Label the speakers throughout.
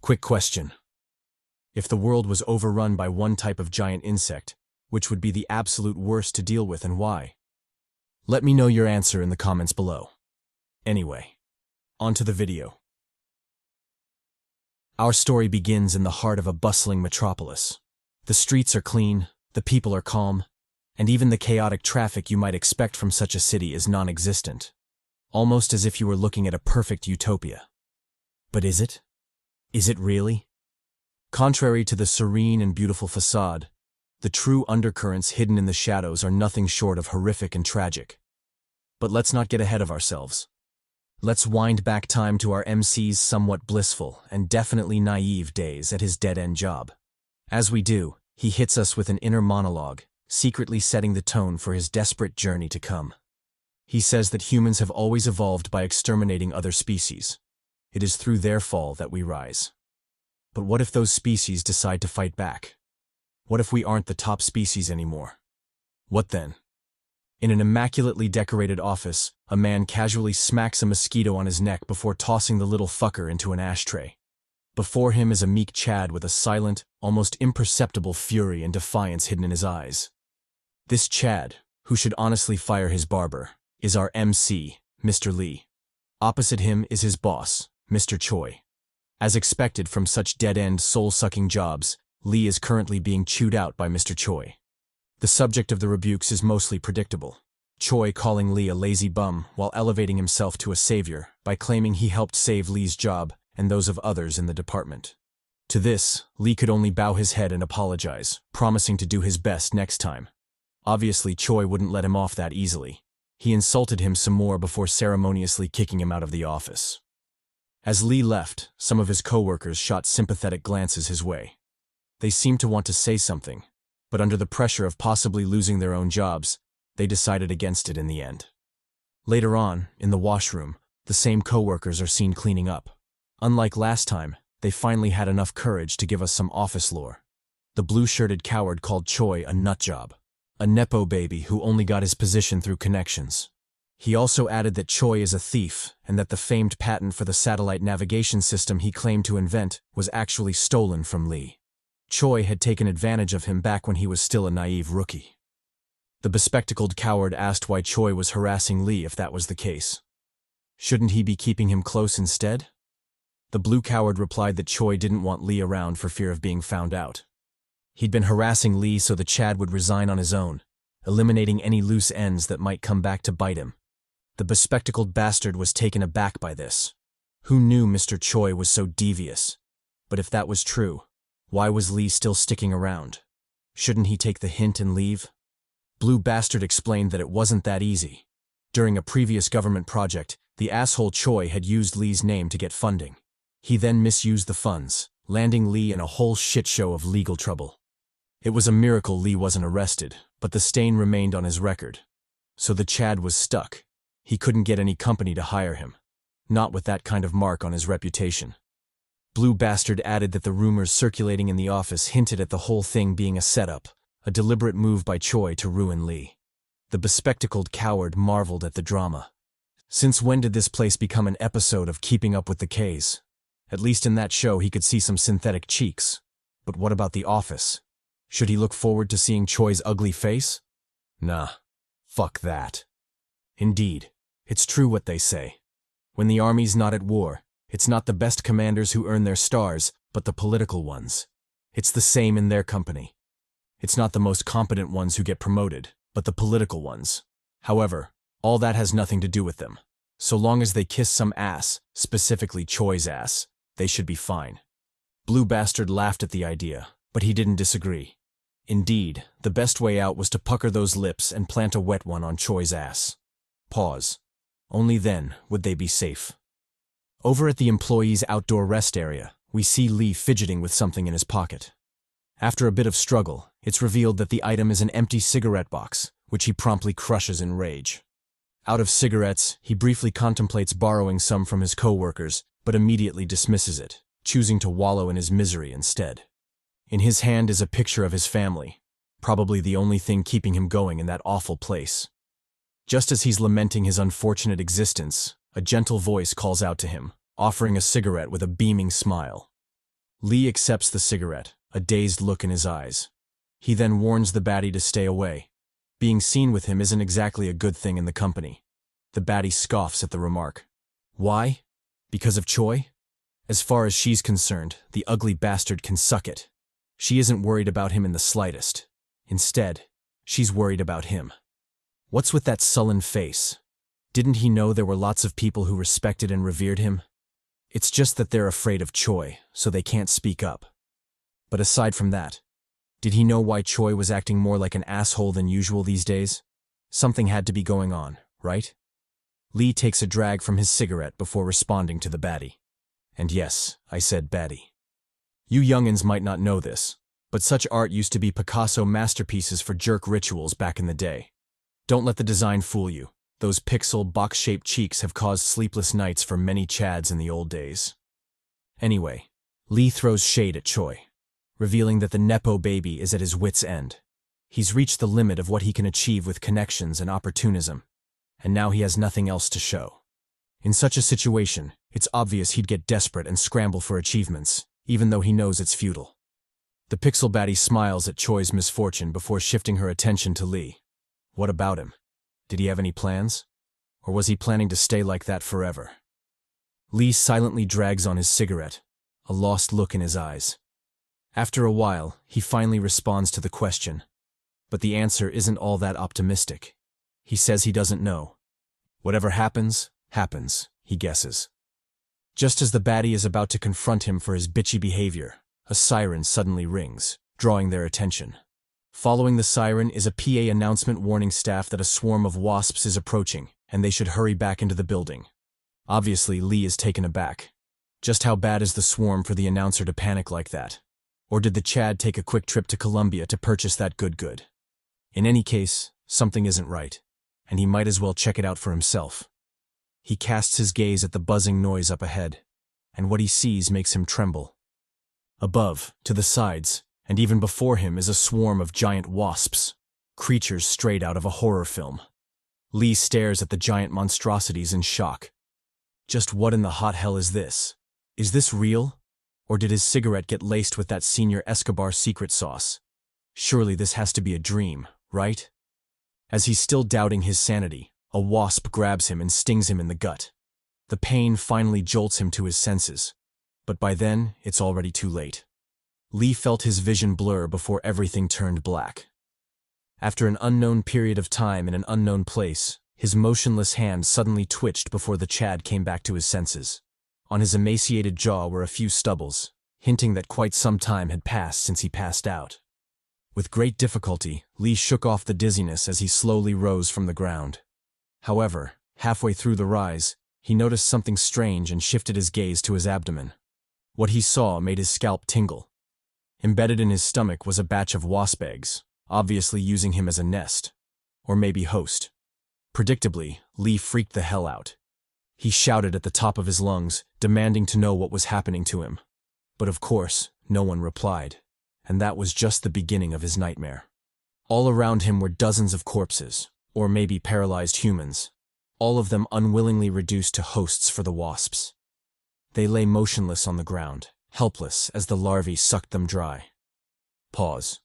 Speaker 1: Quick question. If the world was overrun by one type of giant insect, which would be the absolute worst to deal with and why? Let me know your answer in the comments below. Anyway, on to the video. Our story begins in the heart of a bustling metropolis. The streets are clean, the people are calm, and even the chaotic traffic you might expect from such a city is non-existent. Almost as if you were looking at a perfect utopia. But is it? Is it really? Contrary to the serene and beautiful facade, the true undercurrents hidden in the shadows are nothing short of horrific and tragic. But let's not get ahead of ourselves. Let's wind back time to our MC's somewhat blissful and definitely naive days at his dead-end job. As we do, he hits us with an inner monologue, secretly setting the tone for his desperate journey to come. He says that humans have always evolved by exterminating other species. It is through their fall that we rise. But what if those species decide to fight back? What if we aren't the top species anymore? What then? In an immaculately decorated office, a man casually smacks a mosquito on his neck before tossing the little fucker into an ashtray. Before him is a meek Chad with a silent, almost imperceptible fury and defiance hidden in his eyes. This Chad, who should honestly fire his barber, is our MC, Mr. Lee. Opposite him is his boss, Mr. Choi. As expected from such dead-end, soul-sucking jobs, Lee is currently being chewed out by Mr. Choi. The subject of the rebukes is mostly predictable. Choi calling Lee a lazy bum while elevating himself to a savior by claiming he helped save Lee's job and those of others in the department. To this, Lee could only bow his head and apologize, promising to do his best next time. Obviously, Choi wouldn't let him off that easily. He insulted him some more before ceremoniously kicking him out of the office. As Lee left, some of his coworkers shot sympathetic glances his way. They seemed to want to say something, but under the pressure of possibly losing their own jobs, they decided against it in the end. Later on, in the washroom, the same coworkers are seen cleaning up. Unlike last time, they finally had enough courage to give us some office lore. The blue-shirted coward called Choi a nutjob, a nepo baby who only got his position through connections. He also added that Choi is a thief and that the famed patent for the satellite navigation system he claimed to invent was actually stolen from Lee. Choi had taken advantage of him back when he was still a naive rookie. The bespectacled coward asked why Choi was harassing Lee if that was the case. Shouldn't he be keeping him close instead? The blue coward replied that Choi didn't want Lee around for fear of being found out. He'd been harassing Lee so the Chad would resign on his own, eliminating any loose ends that might come back to bite him. The bespectacled bastard was taken aback by this. Who knew Mr. Choi was so devious? But if that was true, why was Lee still sticking around? Shouldn't he take the hint and leave? Blue Bastard explained that it wasn't that easy. During a previous government project, the asshole Choi had used Lee's name to get funding. He then misused the funds, landing Lee in a whole shit show of legal trouble. It was a miracle Lee wasn't arrested, but the stain remained on his record. So the Chad was stuck. He couldn't get any company to hire him. Not with that kind of mark on his reputation. Blue Bastard added that the rumors circulating in the office hinted at the whole thing being a setup, a deliberate move by Choi to ruin Lee. The bespectacled coward marveled at the drama. Since when did this place become an episode of Keeping Up with the K's? At least in that show he could see some synthetic cheeks. But what about the office? Should he look forward to seeing Choi's ugly face? Nah. Fuck that. Indeed, it's true what they say. When the army's not at war, it's not the best commanders who earn their stars, but the political ones. It's the same in their company. It's not the most competent ones who get promoted, but the political ones. However, all that has nothing to do with them. So long as they kiss some ass, specifically Choi's ass, they should be fine. Blue Bastard laughed at the idea, but he didn't disagree. Indeed, the best way out was to pucker those lips and plant a wet one on Choi's ass. Pause. Only then would they be safe. Over at the employees' outdoor rest area, we see Lee fidgeting with something in his pocket. After a bit of struggle, it's revealed that the item is an empty cigarette box, which he promptly crushes in rage. Out of cigarettes, he briefly contemplates borrowing some from his co-workers, but immediately dismisses it, choosing to wallow in his misery instead. In his hand is a picture of his family, probably the only thing keeping him going in that awful place. Just as he's lamenting his unfortunate existence, a gentle voice calls out to him, offering a cigarette with a beaming smile. Lee accepts the cigarette, a dazed look in his eyes. He then warns the baddie to stay away. Being seen with him isn't exactly a good thing in the company. The baddie scoffs at the remark. Why? Because of Choi? As far as she's concerned, the ugly bastard can suck it. She isn't worried about him in the slightest. Instead, she's worried about him. What's with that sullen face? Didn't he know there were lots of people who respected and revered him? It's just that they're afraid of Choi, so they can't speak up. But aside from that, did he know why Choi was acting more like an asshole than usual these days? Something had to be going on, right? Lee takes a drag from his cigarette before responding to the baddie. And yes, I said baddie. You youngins might not know this, but such art used to be Picasso masterpieces for jerk rituals back in the day. Don't let the design fool you. Those pixel, box-shaped cheeks have caused sleepless nights for many chads in the old days. Anyway, Lee throws shade at Choi, revealing that the Nepo baby is at his wit's end. He's reached the limit of what he can achieve with connections and opportunism, and now he has nothing else to show. In such a situation, it's obvious he'd get desperate and scramble for achievements, even though he knows it's futile. The pixel baddie smiles at Choi's misfortune before shifting her attention to Lee. What about him? Did he have any plans? Or was he planning to stay like that forever? Lee silently drags on his cigarette, a lost look in his eyes. After a while, he finally responds to the question, but the answer isn't all that optimistic. He says he doesn't know. Whatever happens, happens, he guesses. Just as the baddie is about to confront him for his bitchy behavior, a siren suddenly rings, drawing their attention. Following the siren is a PA announcement warning staff that a swarm of wasps is approaching, and they should hurry back into the building. Obviously, Lee is taken aback. Just how bad is the swarm for the announcer to panic like that? Or did the Chad take a quick trip to Colombia to purchase that good? In any case, something isn't right, and he might as well check it out for himself. He casts his gaze at the buzzing noise up ahead, and what he sees makes him tremble. Above, to the sides, and even before him is a swarm of giant wasps, creatures straight out of a horror film. Lee stares at the giant monstrosities in shock. Just what in the hot hell is this? Is this real? Or did his cigarette get laced with that Senior Escobar secret sauce? Surely this has to be a dream, right? As he's still doubting his sanity, a wasp grabs him and stings him in the gut. The pain finally jolts him to his senses, but by then, it's already too late. Lee felt his vision blur before everything turned black. After an unknown period of time in an unknown place, his motionless hand suddenly twitched before the Chad came back to his senses. On his emaciated jaw were a few stubbles, hinting that quite some time had passed since he passed out. With great difficulty, Lee shook off the dizziness as he slowly rose from the ground. However, halfway through the rise, he noticed something strange and shifted his gaze to his abdomen. What he saw made his scalp tingle. Embedded in his stomach was a batch of wasp eggs, obviously using him as a nest, or maybe host. Predictably, Lee freaked the hell out. He shouted at the top of his lungs, demanding to know what was happening to him. But of course, no one replied, and that was just the beginning of his nightmare. All around him were dozens of corpses, or maybe paralyzed humans, all of them unwillingly reduced to hosts for the wasps. They lay motionless on the ground, helpless as the larvae sucked them dry. Pause.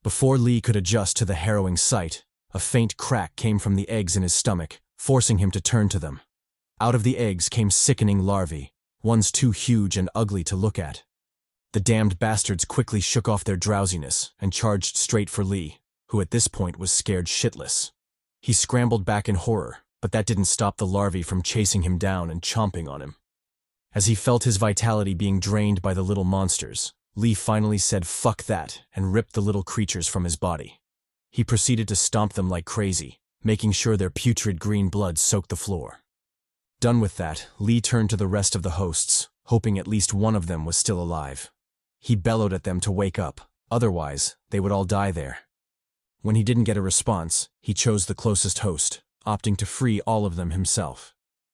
Speaker 1: Before Lee could adjust to the harrowing sight, a faint crack came from the eggs in his stomach, forcing him to turn to them. Out of the eggs came sickening larvae, ones too huge and ugly to look at. The damned bastards quickly shook off their drowsiness and charged straight for Lee, who at this point was scared shitless. He scrambled back in horror, but that didn't stop the larvae from chasing him down and chomping on him. As he felt his vitality being drained by the little monsters, Lee finally said fuck that and ripped the little creatures from his body. He proceeded to stomp them like crazy, making sure their putrid green blood soaked the floor. Done with that, Lee turned to the rest of the hosts, hoping at least one of them was still alive. He bellowed at them to wake up, otherwise, they would all die there. When he didn't get a response, he chose the closest host, opting to free all of them himself.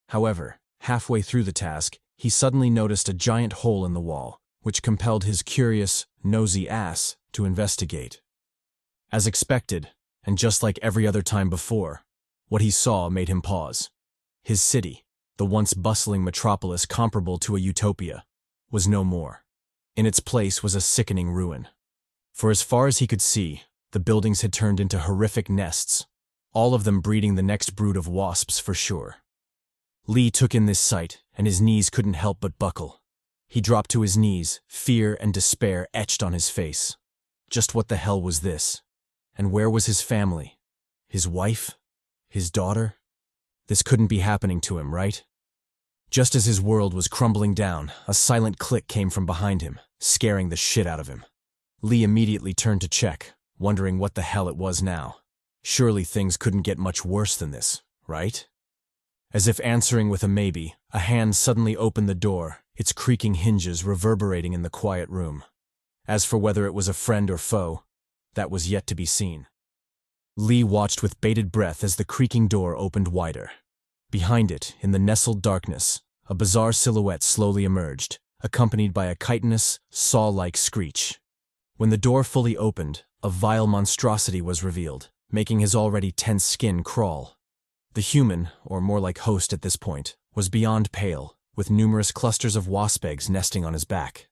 Speaker 1: However, halfway through the task, he suddenly noticed a giant hole in the wall, which compelled his curious, nosy ass to investigate. As expected, and just like every other time before, what he saw made him pause. His city, the once bustling metropolis comparable to a utopia, was no more. In its place was a sickening ruin. For as far as he could see, the buildings had turned into horrific nests, all of them breeding the next brood of wasps for sure. Lee took in this sight, and his knees couldn't help but buckle. He dropped to his knees, fear and despair etched on his face. Just what the hell was this? And where was his family? His wife? His daughter? This couldn't be happening to him, right? Just as his world was crumbling down, a silent click came from behind him, scaring the shit out of him. Lee immediately turned to check, wondering what the hell it was now. Surely things couldn't get much worse than this, right? As if answering with a maybe, a hand suddenly opened the door, its creaking hinges reverberating in the quiet room. As for whether it was a friend or foe, that was yet to be seen. Lee watched with bated breath as the creaking door opened wider. Behind it, in the nestled darkness, a bizarre silhouette slowly emerged, accompanied by a chitinous, saw-like screech. When the door fully opened, a vile monstrosity was revealed, making his already tense skin crawl. The human, or more like host at this point, was beyond pale, with numerous clusters of wasp eggs nesting on his back.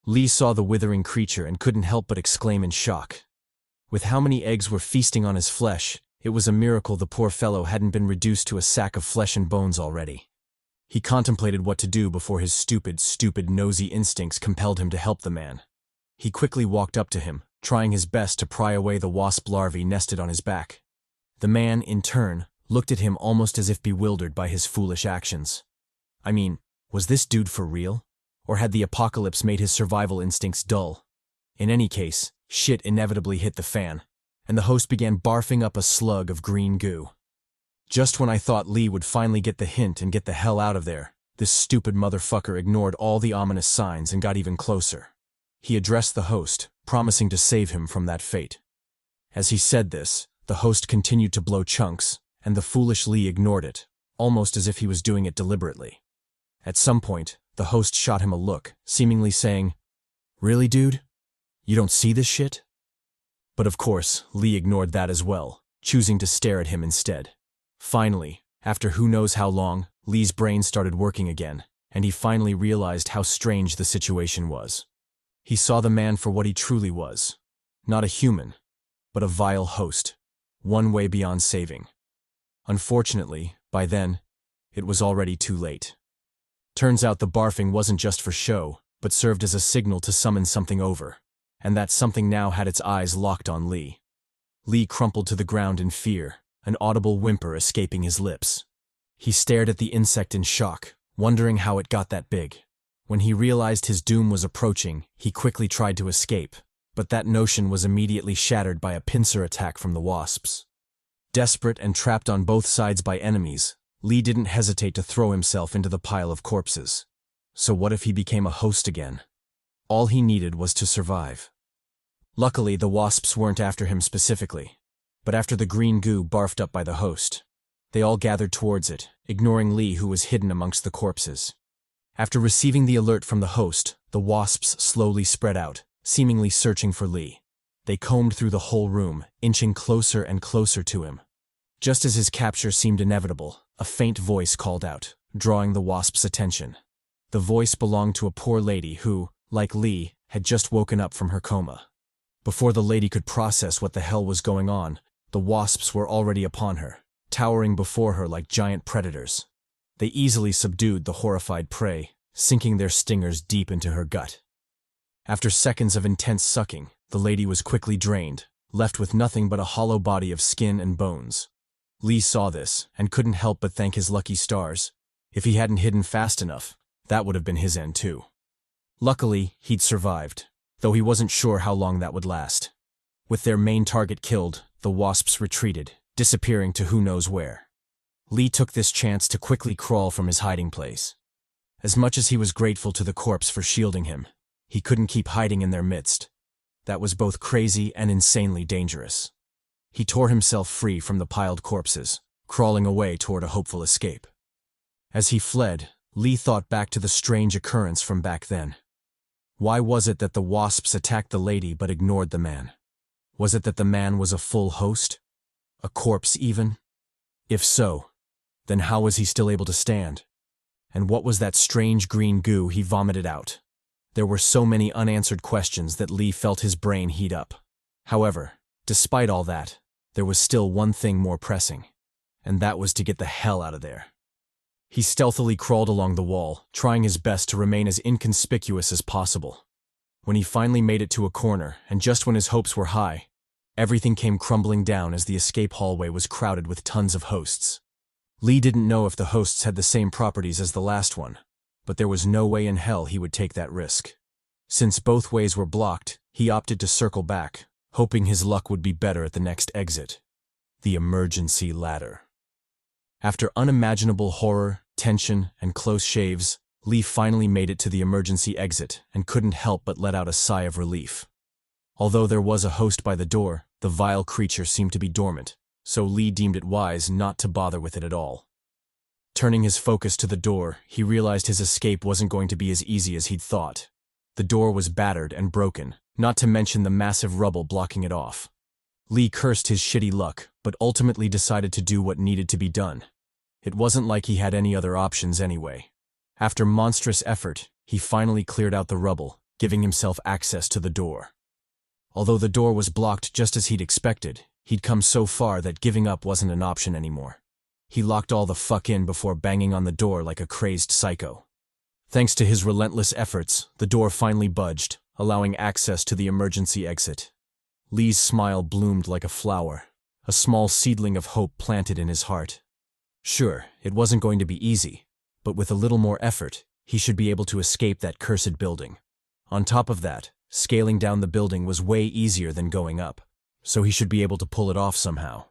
Speaker 1: Lee saw the withering creature and couldn't help but exclaim in shock. With how many eggs were feasting on his flesh, it was a miracle the poor fellow hadn't been reduced to a sack of flesh and bones already. He contemplated what to do before his stupid, nosy instincts compelled him to help the man. He quickly walked up to him, trying his best to pry away the wasp larvae nested on his back. The man, in turn, looked at him almost as if bewildered by his foolish actions. I mean, was this dude for real? Or had the apocalypse made his survival instincts dull? In any case, shit inevitably hit the fan, and the host began barfing up a slug of green goo. Just when I thought Lee would finally get the hint and get the hell out of there, this stupid motherfucker ignored all the ominous signs and got even closer. He addressed the host, promising to save him from that fate. As he said this, the host continued to blow chunks, and the foolish Lee ignored it, almost as if he was doing it deliberately. At some point, the host shot him a look, seemingly saying, "Really, dude? You don't see this shit?" But of course, Lee ignored that as well, choosing to stare at him instead. Finally, after who knows how long, Lee's brain started working again, and he finally realized how strange the situation was. He saw the man for what he truly was. Not a human, but a vile host, one way beyond saving. Unfortunately, by then, it was already too late. Turns out the barfing wasn't just for show, but served as a signal to summon something over, and that something now had its eyes locked on Lee. Lee crumpled to the ground in fear, an audible whimper escaping his lips. He stared at the insect in shock, wondering how it got that big. When he realized his doom was approaching, he quickly tried to escape, but that notion was immediately shattered by a pincer attack from the wasps. Desperate and trapped on both sides by enemies, Lee didn't hesitate to throw himself into the pile of corpses. So what if he became a host again? All he needed was to survive. Luckily, the wasps weren't after him specifically, but after the green goo barfed up by the host. They all gathered towards it, ignoring Lee, who was hidden amongst the corpses. After receiving the alert from the host, the wasps slowly spread out, seemingly searching for Lee. They combed through the whole room, inching closer and closer to him. Just as his capture seemed inevitable, a faint voice called out, drawing the wasps' attention. The voice belonged to a poor lady who, like Lee, had just woken up from her coma. Before the lady could process what the hell was going on, the wasps were already upon her, towering before her like giant predators. They easily subdued the horrified prey, sinking their stingers deep into her gut. After seconds of intense sucking, the lady was quickly drained, left with nothing but a hollow body of skin and bones. Lee saw this, and couldn't help but thank his lucky stars. If he hadn't hidden fast enough, that would have been his end too. Luckily, he'd survived, though he wasn't sure how long that would last. With their main target killed, the wasps retreated, disappearing to who knows where. Lee took this chance to quickly crawl from his hiding place. As much as he was grateful to the corpse for shielding him, he couldn't keep hiding in their midst. That was both crazy and insanely dangerous. He tore himself free from the piled corpses, crawling away toward a hopeful escape. As he fled, Lee thought back to the strange occurrence from back then. Why was it that the wasps attacked the lady but ignored the man? Was it that the man was a full host? A corpse even? If so, then how was he still able to stand? And what was that strange green goo he vomited out? There were so many unanswered questions that Lee felt his brain heat up. However, despite all that, there was still one thing more pressing, and that was to get the hell out of there. He stealthily crawled along the wall, trying his best to remain as inconspicuous as possible. When he finally made it to a corner, and just when his hopes were high, everything came crumbling down as the escape hallway was crowded with tons of hosts. Lee didn't know if the hosts had the same properties as the last one, but there was no way in hell he would take that risk. Since both ways were blocked, he opted to circle back, hoping his luck would be better at the next exit. The emergency ladder. After unimaginable horror, tension, and close shaves, Lee finally made it to the emergency exit and couldn't help but let out a sigh of relief. Although there was a host by the door, the vile creature seemed to be dormant, so Lee deemed it wise not to bother with it at all. Turning his focus to the door, he realized his escape wasn't going to be as easy as he'd thought. The door was battered and broken, not to mention the massive rubble blocking it off. Lee cursed his shitty luck, but ultimately decided to do what needed to be done. It wasn't like he had any other options anyway. After monstrous effort, he finally cleared out the rubble, giving himself access to the door. Although the door was blocked just as he'd expected, he'd come so far that giving up wasn't an option anymore. He locked all the fuck in before banging on the door like a crazed psycho. Thanks to his relentless efforts, the door finally budged, allowing access to the emergency exit. Lee's smile bloomed like a flower, a small seedling of hope planted in his heart. Sure, it wasn't going to be easy, but with a little more effort, he should be able to escape that cursed building. On top of that, scaling down the building was way easier than going up, so he should be able to pull it off somehow.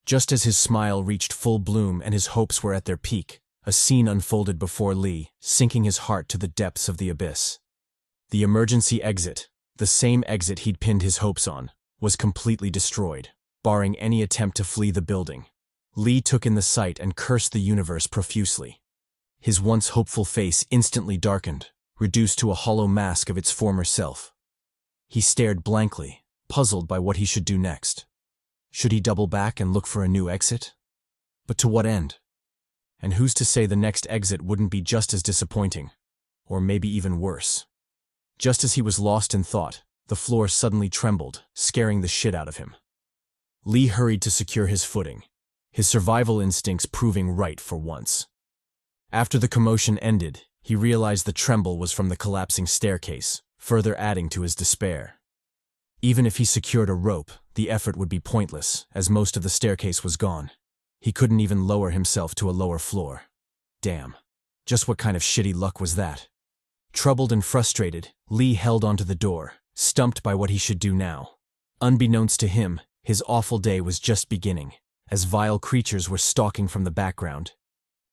Speaker 1: Just as his smile reached full bloom and his hopes were at their peak, a scene unfolded before Lee, sinking his heart to the depths of the abyss. The emergency exit, the same exit he'd pinned his hopes on, was completely destroyed, barring any attempt to flee the building. Lee took in the sight and cursed the universe profusely. His once hopeful face instantly darkened, reduced to a hollow mask of its former self. He stared blankly, puzzled by what he should do next. Should he double back and look for a new exit? But to what end? And who's to say the next exit wouldn't be just as disappointing, or maybe even worse? Just as he was lost in thought, the floor suddenly trembled, scaring the shit out of him. Lee hurried to secure his footing, his survival instincts proving right for once. After the commotion ended, he realized the tremble was from the collapsing staircase, further adding to his despair. Even if he secured a rope, the effort would be pointless, as most of the staircase was gone. He couldn't even lower himself to a lower floor. Damn. Just what kind of shitty luck was that? Troubled and frustrated, Lee held onto the door, stumped by what he should do now. Unbeknownst to him, his awful day was just beginning, as vile creatures were stalking from the background.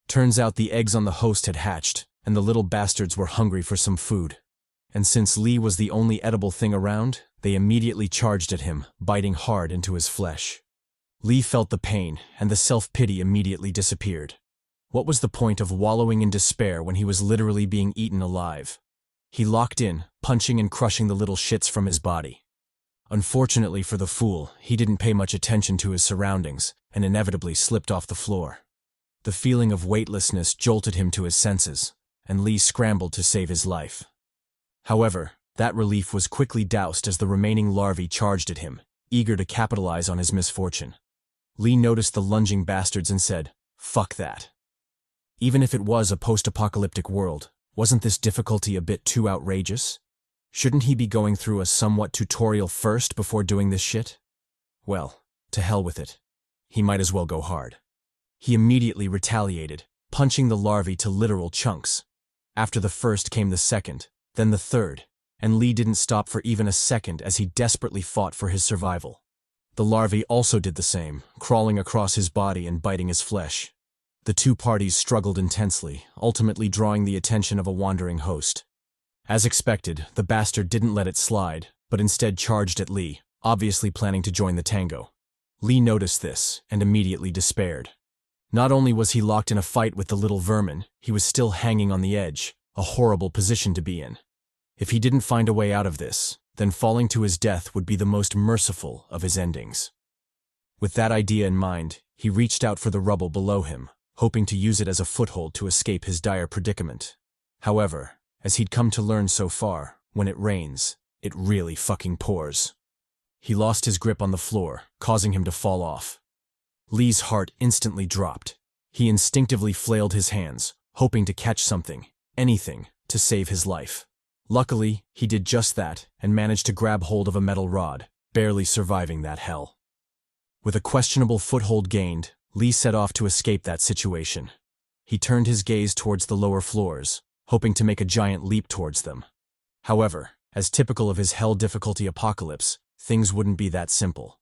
Speaker 1: Turns out the eggs on the host had hatched, and the little bastards were hungry for some food. And since Lee was the only edible thing around, they immediately charged at him, biting hard into his flesh. Lee felt the pain, and the self-pity immediately disappeared. What was the point of wallowing in despair when he was literally being eaten alive? He locked in, punching and crushing the little shits from his body. Unfortunately for the fool, he didn't pay much attention to his surroundings, and inevitably slipped off the floor. The feeling of weightlessness jolted him to his senses, and Lee scrambled to save his life. However, that relief was quickly doused as the remaining larvae charged at him, eager to capitalize on his misfortune. Lee noticed the lunging bastards and said, "Fuck that." Even if it was a post-apocalyptic world, wasn't this difficulty a bit too outrageous? Shouldn't he be going through a somewhat tutorial first before doing this shit? Well, to hell with it. He might as well go hard. He immediately retaliated, punching the larvae to literal chunks. After the first came the second, then the third, and Lee didn't stop for even a second as he desperately fought for his survival. The larvae also did the same, crawling across his body and biting his flesh. The two parties struggled intensely, ultimately drawing the attention of a wandering host. As expected, the bastard didn't let it slide, but instead charged at Lee, obviously planning to join the tango. Lee noticed this, and immediately despaired. Not only was he locked in a fight with the little vermin, he was still hanging on the edge, a horrible position to be in. If he didn't find a way out of this, then falling to his death would be the most merciful of his endings. With that idea in mind, he reached out for the rubble below him, hoping to use it as a foothold to escape his dire predicament. However, As he'd come to learn so far, when it rains, it really fucking pours. He lost his grip on the floor, causing him to fall off. Lee's heart instantly dropped. He instinctively flailed his hands, hoping to catch something, anything, to save his life. Luckily, he did just that and managed to grab hold of a metal rod, barely surviving that hell. With a questionable foothold gained, Lee set off to escape that situation. He turned his gaze towards the lower floors, hoping to make a giant leap towards them. However, as typical of his hell difficulty apocalypse, things wouldn't be that simple.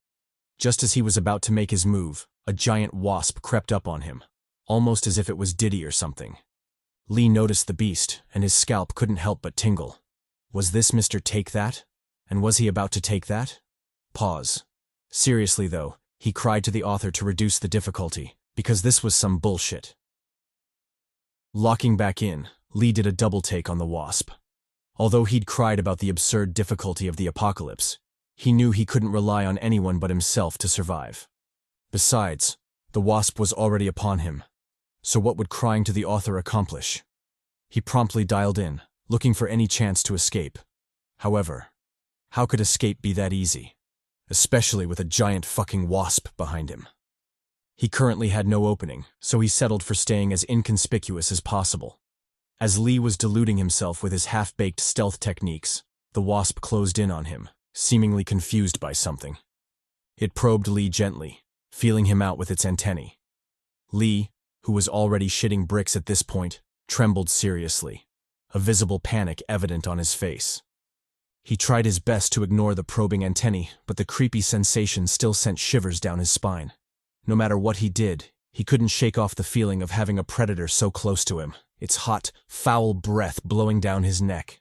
Speaker 1: Just as he was about to make his move, a giant wasp crept up on him, almost as if it was Diddy or something. Lee noticed the beast, and his scalp couldn't help but tingle. Was this Mr. Take That? And was he about to take that? Pause. Seriously though, he cried to the author to reduce the difficulty, because this was some bullshit. Locking back in, Lee did a double take on the wasp. Although he'd cried about the absurd difficulty of the apocalypse, he knew he couldn't rely on anyone but himself to survive. Besides, the wasp was already upon him. So what would crying to the author accomplish? He promptly dialed in, looking for any chance to escape. However, how could escape be that easy? Especially with a giant fucking wasp behind him. He currently had no opening, so he settled for staying as inconspicuous as possible. As Lee was deluding himself with his half-baked stealth techniques, the wasp closed in on him, seemingly confused by something. It probed Lee gently, feeling him out with its antennae. Lee, who was already shitting bricks at this point, trembled seriously, a visible panic evident on his face. He tried his best to ignore the probing antennae, but the creepy sensation still sent shivers down his spine. No matter what he did, he couldn't shake off the feeling of having a predator so close to him, its hot, foul breath blowing down his neck.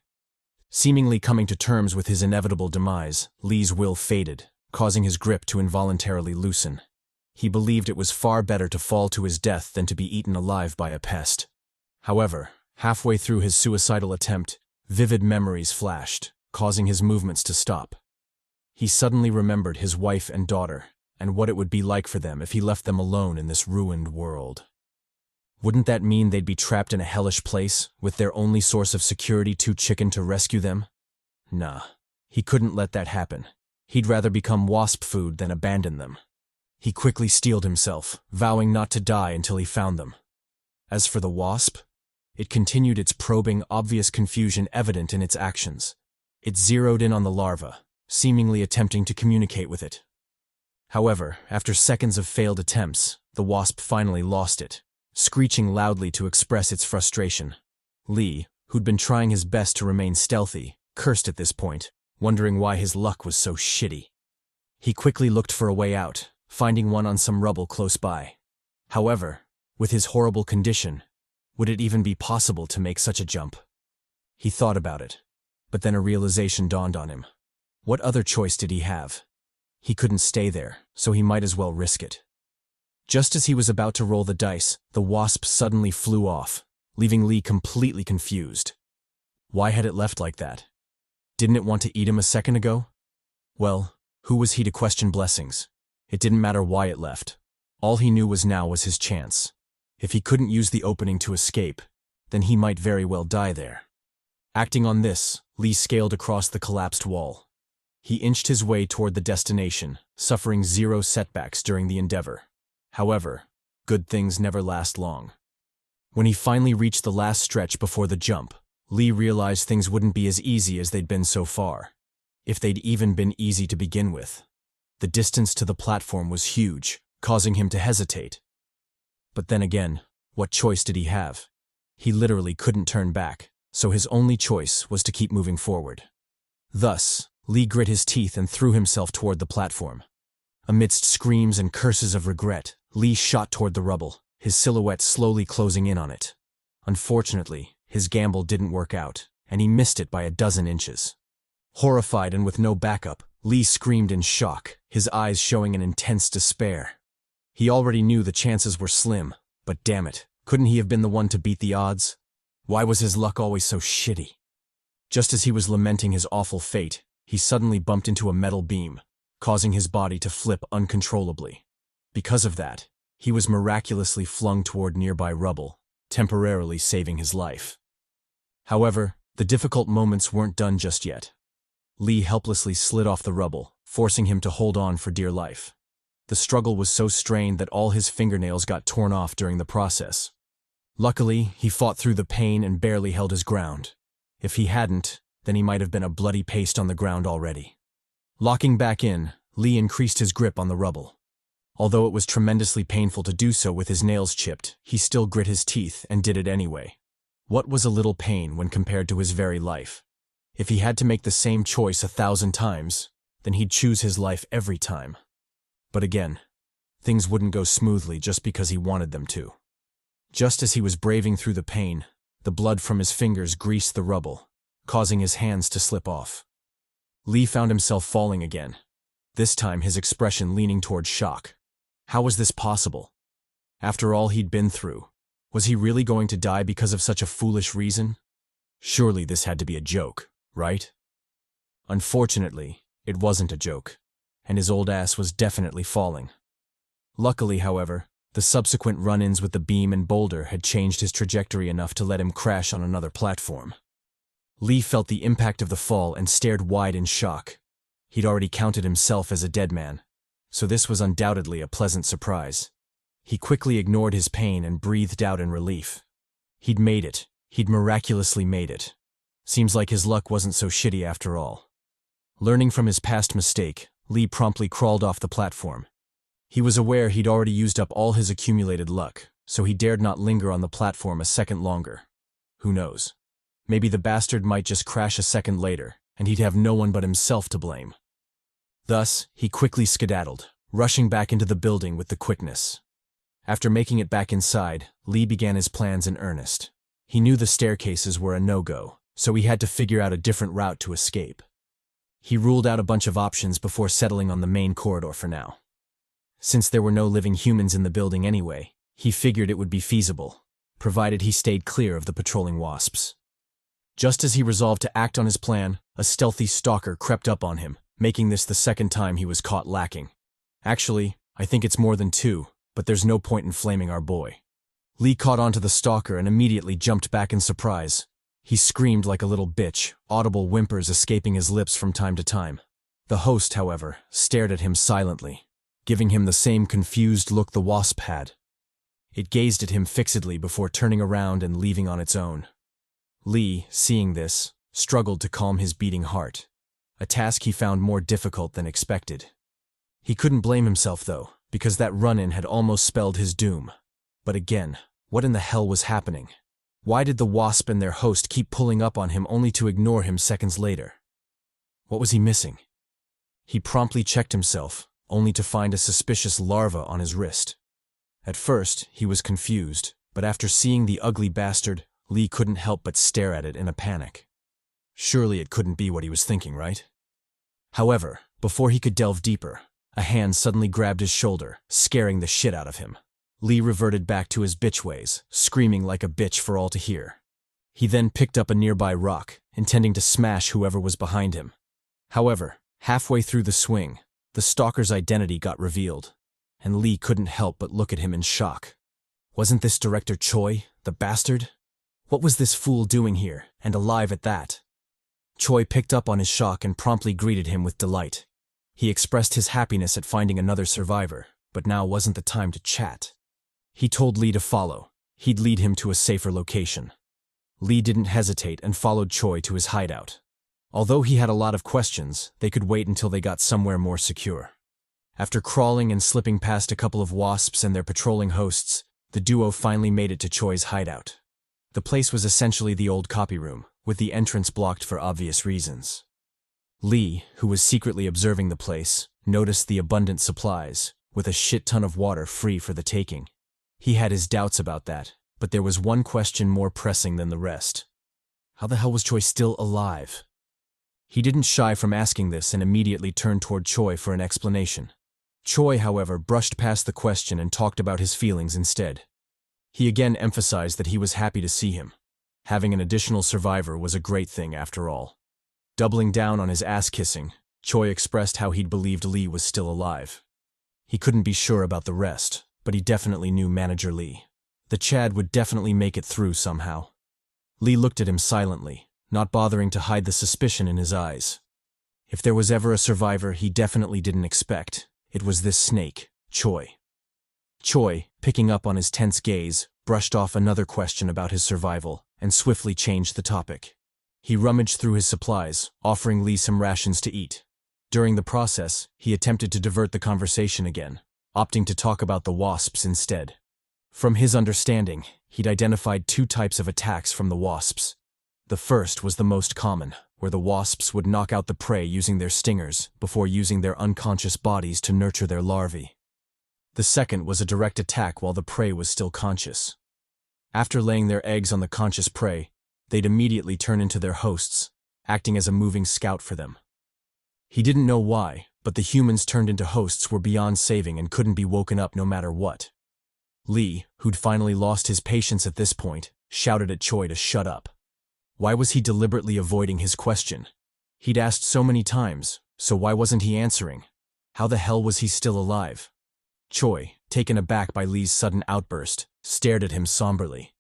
Speaker 1: Seemingly coming to terms with his inevitable demise, Lee's will faded, causing his grip to involuntarily loosen. He believed it was far better to fall to his death than to be eaten alive by a pest. However, halfway through his suicidal attempt, vivid memories flashed, causing his movements to stop. He suddenly remembered his wife and daughter, and what it would be like for them if he left them alone in this ruined world. Wouldn't that mean they'd be trapped in a hellish place, with their only source of security too chicken to rescue them? Nah, he couldn't let that happen. He'd rather become wasp food than abandon them. He quickly steeled himself, vowing not to die until he found them. As for the wasp, it continued its probing, obvious confusion evident in its actions. It zeroed in on the larva, seemingly attempting to communicate with it. However, after seconds of failed attempts, the wasp finally lost it, screeching loudly to express its frustration. Lee, who'd been trying his best to remain stealthy, cursed at this point, wondering why his luck was so shitty. He quickly looked for a way out, finding one on some rubble close by. However, with his horrible condition, would it even be possible to make such a jump? He thought about it, but then a realization dawned on him. What other choice did he have? He couldn't stay there, so he might as well risk it. Just as he was about to roll the dice, the wasp suddenly flew off, leaving Lee completely confused. Why had it left like that? Didn't it want to eat him a second ago? Well, who was he to question blessings? It didn't matter why it left. All he knew now was his chance. If he couldn't use the opening to escape, then he might very well die there. Acting on this, Lee scaled across the collapsed wall. He inched his way toward the destination, suffering zero setbacks during the endeavor. However, good things never last long. When he finally reached the last stretch before the jump, Lee realized things wouldn't be as easy as they'd been so far, if they'd even been easy to begin with. The distance to the platform was huge, causing him to hesitate. But then again, what choice did he have? He literally couldn't turn back, so his only choice was to keep moving forward. Thus, Lee grit his teeth and threw himself toward the platform. Amidst screams and curses of regret, Lee shot toward the rubble, his silhouette slowly closing in on it. Unfortunately, his gamble didn't work out, and he missed it by a dozen inches. Horrified and with no backup, Lee screamed in shock, his eyes showing an intense despair. He already knew the chances were slim, but damn it, couldn't he have been the one to beat the odds? Why was his luck always so shitty? Just as he was lamenting his awful fate, he suddenly bumped into a metal beam, causing his body to flip uncontrollably. Because of that, he was miraculously flung toward nearby rubble, temporarily saving his life. However, The difficult moments weren't done just yet. Lee helplessly slid off the rubble, forcing him to hold on for dear life. The struggle was so strained that all his fingernails got torn off during the process. Luckily, he fought through the pain and barely held his ground. If he hadn't, then he might have been a bloody paste on the ground already. Locking back in, Lee increased his grip on the rubble. Although it was tremendously painful to do so with his nails chipped, he still grit his teeth and did it anyway. What was a little pain when compared to his very life? If he had to make the same choice 1,000 times, then he'd choose his life every time. But again, things wouldn't go smoothly just because he wanted them to. Just as he was braving through the pain, the blood from his fingers greased the rubble, causing his hands to slip off. Lee found himself falling again, this time his expression leaning toward shock. How was this possible? After all he'd been through, was he really going to die because of such a foolish reason? Surely this had to be a joke, right? Unfortunately, it wasn't a joke, and his old ass was definitely falling. Luckily, however, the subsequent run-ins with the beam and boulder had changed his trajectory enough to let him crash on another platform. Lee felt the impact of the fall and stared wide in shock. He'd already counted himself as a dead man, so this was undoubtedly a pleasant surprise. He quickly ignored his pain and breathed out in relief. He'd made it. He'd miraculously made it. Seems like his luck wasn't so shitty after all. Learning from his past mistake, Lee promptly crawled off the platform. He was aware he'd already used up all his accumulated luck, so he dared not linger on the platform a second longer. Who knows? Maybe the bastard might just crash a second later, and he'd have no one but himself to blame. Thus, he quickly skedaddled, rushing back into the building with the quickness. After making it back inside, Lee began his plans in earnest. He knew the staircases were a no-go, so he had to figure out a different route to escape. He ruled out a bunch of options before settling on the main corridor for now. Since there were no living humans in the building anyway, he figured it would be feasible, provided he stayed clear of the patrolling wasps. Just as he resolved to act on his plan, a stealthy stalker crept up on him, making this the second time he was caught lacking. Actually, I think it's more than 2, but there's no point in flaming our boy. Lee caught onto the stalker and immediately jumped back in surprise. He screamed like a little bitch, audible whimpers escaping his lips from time to time. The host, however, stared at him silently, giving him the same confused look the wasp had. It gazed at him fixedly before turning around and leaving on its own. Lee, seeing this, struggled to calm his beating heart, a task he found more difficult than expected. He couldn't blame himself, though, because that run-in had almost spelled his doom. But again, what in the hell was happening? Why did the wasp and their host keep pulling up on him only to ignore him seconds later? What was he missing? He promptly checked himself, only to find a suspicious larva on his wrist. At first, he was confused, but after seeing the ugly bastard, Lee couldn't help but stare at it in a panic. Surely it couldn't be what he was thinking, right? However, before he could delve deeper, a hand suddenly grabbed his shoulder, scaring the shit out of him. Lee reverted back to his bitch ways, screaming like a bitch for all to hear. He then picked up a nearby rock, intending to smash whoever was behind him. However, halfway through the swing, the stalker's identity got revealed, and Lee couldn't help but look at him in shock. Wasn't this Director Choi, the bastard? What was this fool doing here, and alive at that? Choi picked up on his shock and promptly greeted him with delight. He expressed his happiness at finding another survivor, but now wasn't the time to chat. He told Lee to follow. He'd lead him to a safer location. Lee didn't hesitate and followed Choi to his hideout. Although he had a lot of questions, they could wait until they got somewhere more secure. After crawling and slipping past a couple of wasps and their patrolling hosts, the duo finally made it to Choi's hideout. The place was essentially the old copy room, with the entrance blocked for obvious reasons. Lee, who was secretly observing the place, noticed the abundant supplies, with a shit ton of water free for the taking. He had his doubts about that, but there was one question more pressing than the rest. How the hell was Choi still alive? He didn't shy from asking this and immediately turned toward Choi for an explanation. Choi, however, brushed past the question and talked about his feelings instead. He again emphasized that he was happy to see him. Having an additional survivor was a great thing after all. Doubling down on his ass-kissing, Choi expressed how he'd believed Lee was still alive. He couldn't be sure about the rest, but he definitely knew Manager Lee. The Chad would definitely make it through somehow. Lee looked at him silently, not bothering to hide the suspicion in his eyes. If there was ever a survivor he definitely didn't expect, it was this snake, Choi. Choi, picking up on his tense gaze, brushed off another question about his survival and swiftly changed the topic. He rummaged through his supplies, offering Lee some rations to eat. During the process, he attempted to divert the conversation again, opting to talk about the wasps instead. From his understanding, he'd identified two types of attacks from the wasps. The first was the most common, where the wasps would knock out the prey using their stingers before using their unconscious bodies to nurture their larvae. The second was a direct attack while the prey was still conscious. After laying their eggs on the conscious prey, they'd immediately turn into their hosts, acting as a moving scout for them. He didn't know why, but the humans turned into hosts were beyond saving and couldn't be woken up no matter what. Lee, who'd finally lost his patience at this point, shouted at Choi to shut up. Why was he deliberately avoiding his question? He'd asked so many times, so why wasn't he answering? How the hell was he still alive? Choi, taken aback by Lee's sudden outburst, stared at him somberly.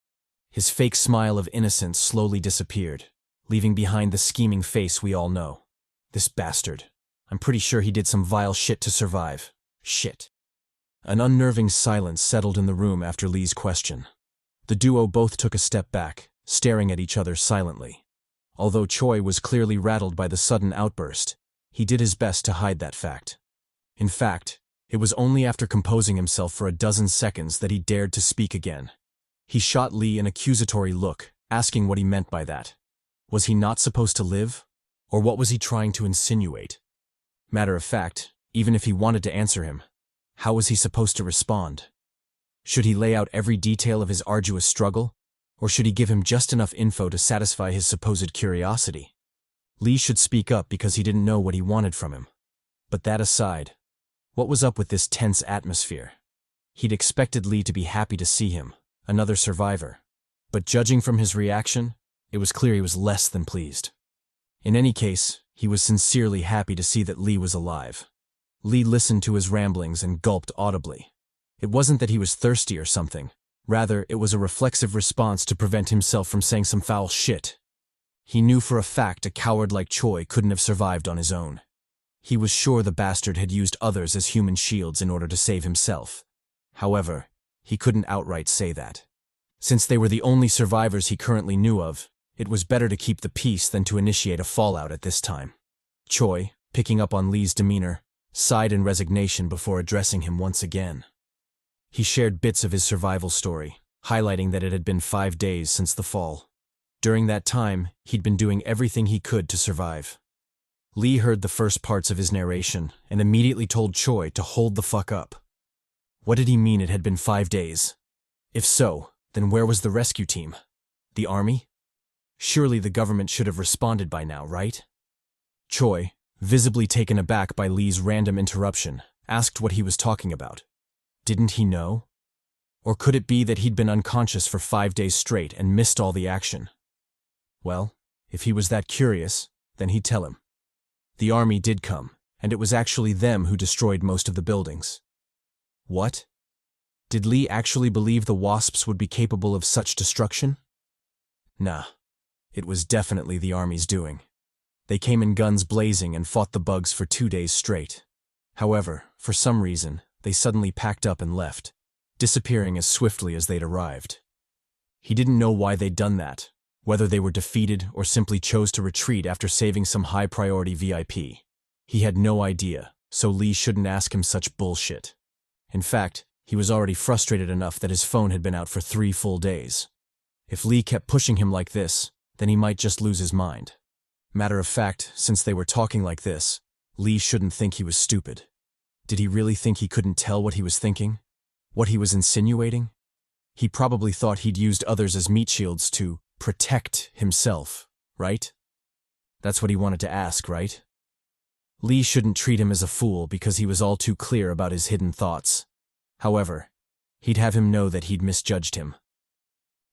Speaker 1: His fake smile of innocence slowly disappeared, leaving behind the scheming face we all know. This bastard. I'm pretty sure he did some vile shit to survive. Shit. An unnerving silence settled in the room after Lee's question. The duo both took a step back, staring at each other silently. Although Choi was clearly rattled by the sudden outburst, he did his best to hide that fact. In fact, it was only after composing himself for a dozen seconds that he dared to speak again. He shot Lee an accusatory look, asking what he meant by that. Was he not supposed to live? Or what was he trying to insinuate? Matter of fact, even if he wanted to answer him, how was he supposed to respond? Should he lay out every detail of his arduous struggle? Or should he give him just enough info to satisfy his supposed curiosity? Lee should speak up because he didn't know what he wanted from him. But that aside, what was up with this tense atmosphere? He'd expected Lee to be happy to see him, another survivor. But judging from his reaction, it was clear he was less than pleased. In any case, he was sincerely happy to see that Lee was alive. Lee listened to his ramblings and gulped audibly. It wasn't that he was thirsty or something. Rather, it was a reflexive response to prevent himself from saying some foul shit. He knew for a fact a coward like Choi couldn't have survived on his own. He was sure the bastard had used others as human shields in order to save himself. However, he couldn't outright say that. Since they were the only survivors he currently knew of, it was better to keep the peace than to initiate a fallout at this time. Choi, picking up on Lee's demeanor, sighed in resignation before addressing him once again. He shared bits of his survival story, highlighting that it had been 5 days since the fall. During that time, he'd been doing everything he could to survive. Lee heard the first parts of his narration and immediately told Choi to hold the fuck up. What did he mean it had been 5 days? If so, then where was the rescue team? The army? Surely the government should have responded by now, right? Choi, visibly taken aback by Lee's random interruption, asked what he was talking about. Didn't he know? Or could it be that he'd been unconscious for 5 days straight and missed all the action? Well, if he was that curious, then he'd tell him. The army did come, and it was actually them who destroyed most of the buildings. What? Did Lee actually believe the wasps would be capable of such destruction? Nah. It was definitely the army's doing. They came in guns blazing and fought the bugs for 2 days straight. However, for some reason, they suddenly packed up and left, disappearing as swiftly as they'd arrived. He didn't know why they'd done that, whether they were defeated or simply chose to retreat after saving some high-priority VIP. He had no idea, so Lee shouldn't ask him such bullshit. In fact, he was already frustrated enough that his phone had been out for 3 full days. If Lee kept pushing him like this, then he might just lose his mind. Matter of fact, since they were talking like this, Lee shouldn't think he was stupid. Did he really think he couldn't tell what he was thinking? What he was insinuating? He probably thought he'd used others as meat shields to protect himself, right? That's what he wanted to ask, right? Lee shouldn't treat him as a fool because he was all too clear about his hidden thoughts. However, he'd have him know that he'd misjudged him.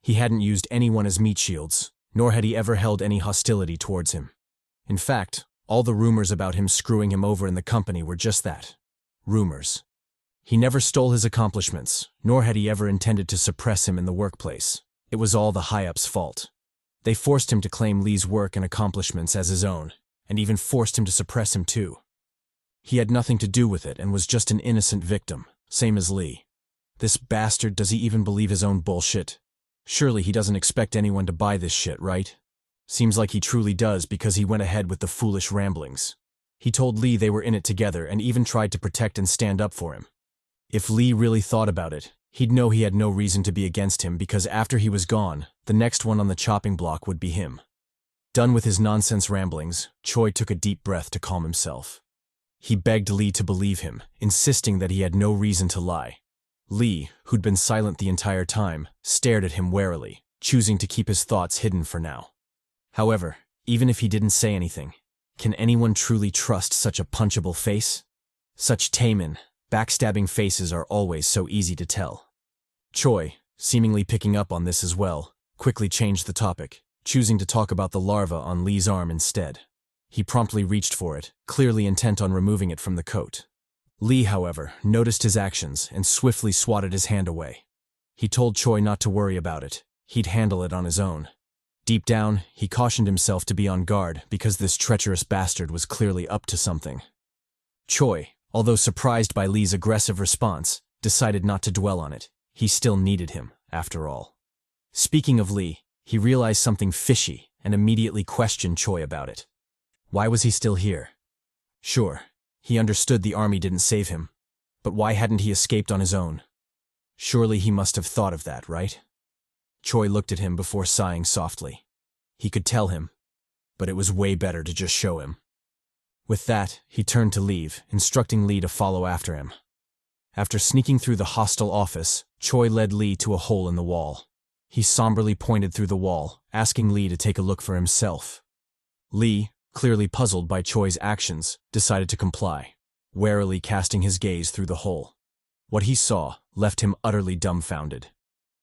Speaker 1: He hadn't used anyone as meat shields, nor had he ever held any hostility towards him. In fact, all the rumors about him screwing him over in the company were just that. Rumors. He never stole his accomplishments, nor had he ever intended to suppress him in the workplace. It was all the high-ups' fault. They forced him to claim Lee's work and accomplishments as his own, and even forced him to suppress him too. He had nothing to do with it and was just an innocent victim, same as Lee. This bastard, does he even believe his own bullshit? Surely he doesn't expect anyone to buy this shit, right? Seems like he truly does, because he went ahead with the foolish ramblings. He told Lee they were in it together and even tried to protect and stand up for him. If Lee really thought about it, he'd know he had no reason to be against him, because after he was gone, the next one on the chopping block would be him. Done with his nonsense ramblings, Choi took a deep breath to calm himself. He begged Lee to believe him, insisting that he had no reason to lie. Lee, who'd been silent the entire time, stared at him warily, choosing to keep his thoughts hidden for now. However, even if he didn't say anything, can anyone truly trust such a punchable face? Such tame, backstabbing faces are always so easy to tell. Choi, seemingly picking up on this as well, quickly changed the topic, choosing to talk about the larva on Lee's arm instead. He promptly reached for it, clearly intent on removing it from the coat. Lee, however, noticed his actions and swiftly swatted his hand away. He told Choi not to worry about it, he'd handle it on his own. Deep down, he cautioned himself to be on guard, because this treacherous bastard was clearly up to something. Choi, although surprised by Lee's aggressive response, decided not to dwell on it. He still needed him, after all. Speaking of Lee, he realized something fishy and immediately questioned Choi about it. Why was he still here? Sure, he understood the army didn't save him, but why hadn't he escaped on his own? Surely he must have thought of that, right? Choi looked at him before sighing softly. He could tell him, but it was way better to just show him. With that, he turned to leave, instructing Lee to follow after him. After sneaking through the hostile office, Choi led Lee to a hole in the wall. He somberly pointed through the wall, asking Lee to take a look for himself. Lee, clearly puzzled by Choi's actions, decided to comply, warily casting his gaze through the hole. What he saw left him utterly dumbfounded.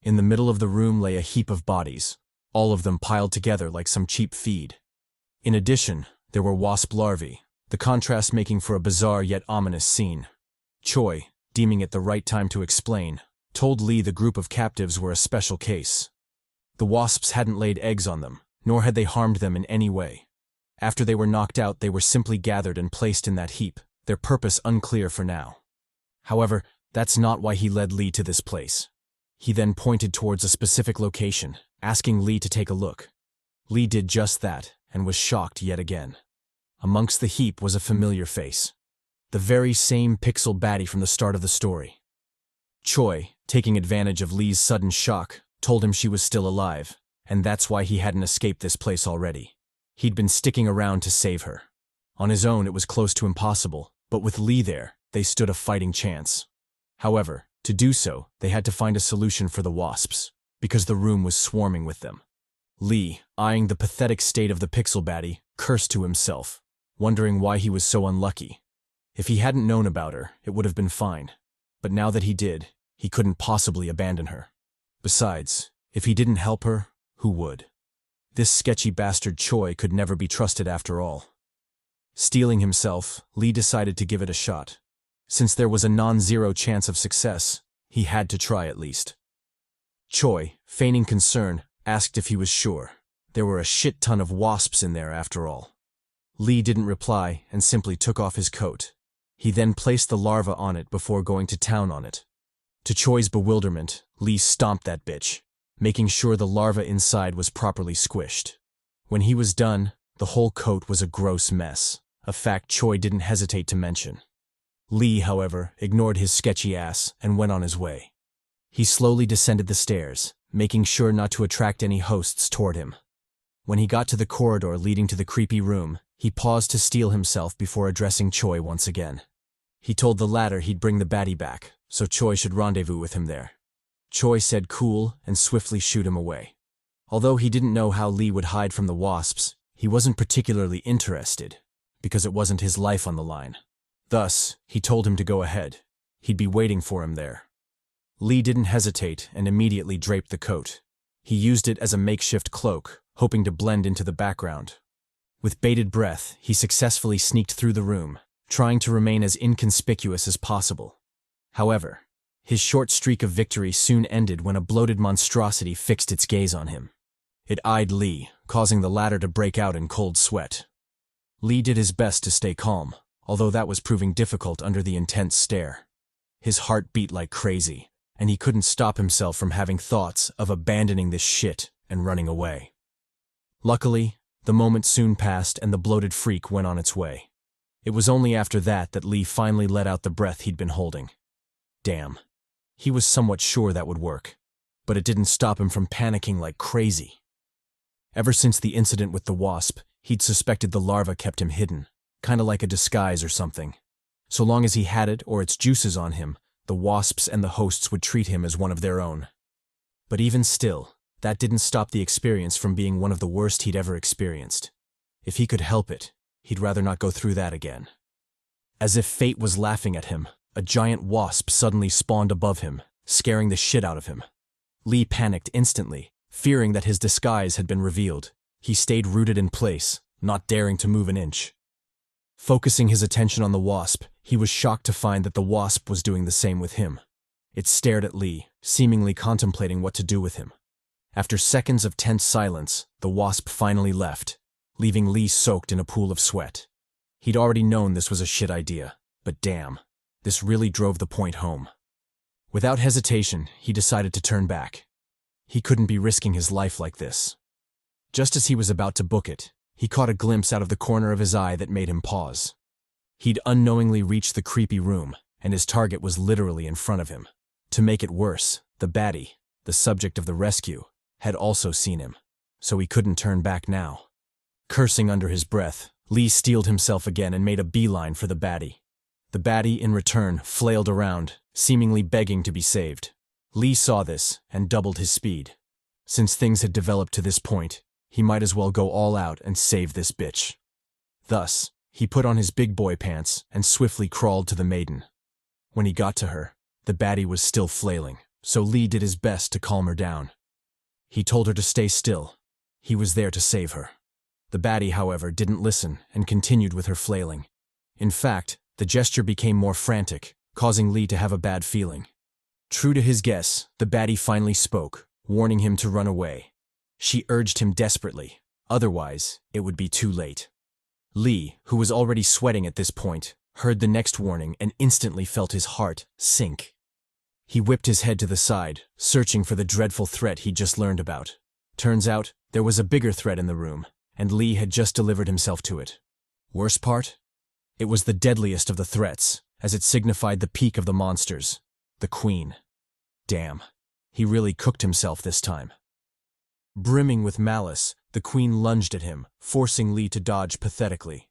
Speaker 1: In the middle of the room lay a heap of bodies, all of them piled together like some cheap feed. In addition, there were wasp larvae, the contrast making for a bizarre yet ominous scene. Choi, deeming it the right time to explain, told Lee the group of captives were a special case. The wasps hadn't laid eggs on them, nor had they harmed them in any way. After they were knocked out, they were simply gathered and placed in that heap, their purpose unclear for now. However, that's not why he led Lee to this place. He then pointed towards a specific location, asking Lee to take a look. Lee did just that, and was shocked yet again. Amongst the heap was a familiar face. The very same pixel baddie from the start of the story. Choi, taking advantage of Lee's sudden shock, told him she was still alive, and that's why he hadn't escaped this place already. He'd been sticking around to save her. On his own, it was close to impossible, but with Lee there, they stood a fighting chance. However, to do so, they had to find a solution for the wasps, because the room was swarming with them. Lee, eyeing the pathetic state of the pixel baddie, cursed to himself, wondering why he was so unlucky. If he hadn't known about her, it would have been fine. But now that he did, he couldn't possibly abandon her. Besides, if he didn't help her, who would? This sketchy bastard Choi could never be trusted after all. Steeling himself, Lee decided to give it a shot. Since there was a non-zero chance of success, he had to try at least. Choi, feigning concern, asked if he was sure. There were a shit ton of wasps in there after all. Lee didn't reply and simply took off his coat. He then placed the larva on it before going to town on it. To Choi's bewilderment, Lee stomped that bitch, making sure the larva inside was properly squished. When he was done, the whole coat was a gross mess, a fact Choi didn't hesitate to mention. Lee, however, ignored his sketchy ass and went on his way. He slowly descended the stairs, making sure not to attract any hosts toward him. When he got to the corridor leading to the creepy room, he paused to steel himself before addressing Choi once again. He told the latter he'd bring the baddie back, so Choi should rendezvous with him there. Choi said cool and swiftly shooed him away. Although he didn't know how Lee would hide from the wasps, he wasn't particularly interested, because it wasn't his life on the line. Thus, he told him to go ahead. He'd be waiting for him there. Lee didn't hesitate and immediately draped the coat. He used it as a makeshift cloak, hoping to blend into the background. With bated breath, he successfully sneaked through the room, trying to remain as inconspicuous as possible. However, his short streak of victory soon ended when a bloated monstrosity fixed its gaze on him. It eyed Lee, causing the latter to break out in cold sweat. Lee did his best to stay calm, although that was proving difficult under the intense stare. His heart beat like crazy, and he couldn't stop himself from having thoughts of abandoning this shit and running away. Luckily, the moment soon passed and the bloated freak went on its way. It was only after that Lee finally let out the breath he'd been holding. Damn. He was somewhat sure that would work, but it didn't stop him from panicking like crazy. Ever since the incident with the wasp, he'd suspected the larva kept him hidden, kinda like a disguise or something. So long as he had it or its juices on him, the wasps and the hosts would treat him as one of their own. But even still, that didn't stop the experience from being one of the worst he'd ever experienced. If he could help it, he'd rather not go through that again. As if fate was laughing at him, a giant wasp suddenly spawned above him, scaring the shit out of him. Lee panicked instantly, fearing that his disguise had been revealed. He stayed rooted in place, not daring to move an inch. Focusing his attention on the wasp, he was shocked to find that the wasp was doing the same with him. It stared at Lee, seemingly contemplating what to do with him. After seconds of tense silence, the wasp finally left, leaving Lee soaked in a pool of sweat. He'd already known this was a shit idea, but damn, this really drove the point home. Without hesitation, he decided to turn back. He couldn't be risking his life like this. Just as he was about to book it, he caught a glimpse out of the corner of his eye that made him pause. He'd unknowingly reached the creepy room, and his target was literally in front of him. To make it worse, the baddie, the subject of the rescue, had also seen him, so he couldn't turn back now. Cursing under his breath, Lee steeled himself again and made a beeline for the baddie. The baddie, in return, flailed around, seemingly begging to be saved. Lee saw this and doubled his speed. Since things had developed to this point, he might as well go all out and save this bitch. Thus, he put on his big boy pants and swiftly crawled to the maiden. When he got to her, the baddie was still flailing, so Lee did his best to calm her down. He told her to stay still. He was there to save her. The baddie, however, didn't listen and continued with her flailing. In fact, the gesture became more frantic, causing Lee to have a bad feeling. True to his guess, the baddie finally spoke, warning him to run away. She urged him desperately, otherwise, it would be too late. Lee, who was already sweating at this point, heard the next warning and instantly felt his heart sink. He whipped his head to the side, searching for the dreadful threat he'd just learned about. Turns out, there was a bigger threat in the room, and Lee had just delivered himself to it. Worst part? It was the deadliest of the threats, as it signified the peak of the monsters, the Queen. Damn, he really cooked himself this time. Brimming with malice, the Queen lunged at him, forcing Lee to dodge pathetically.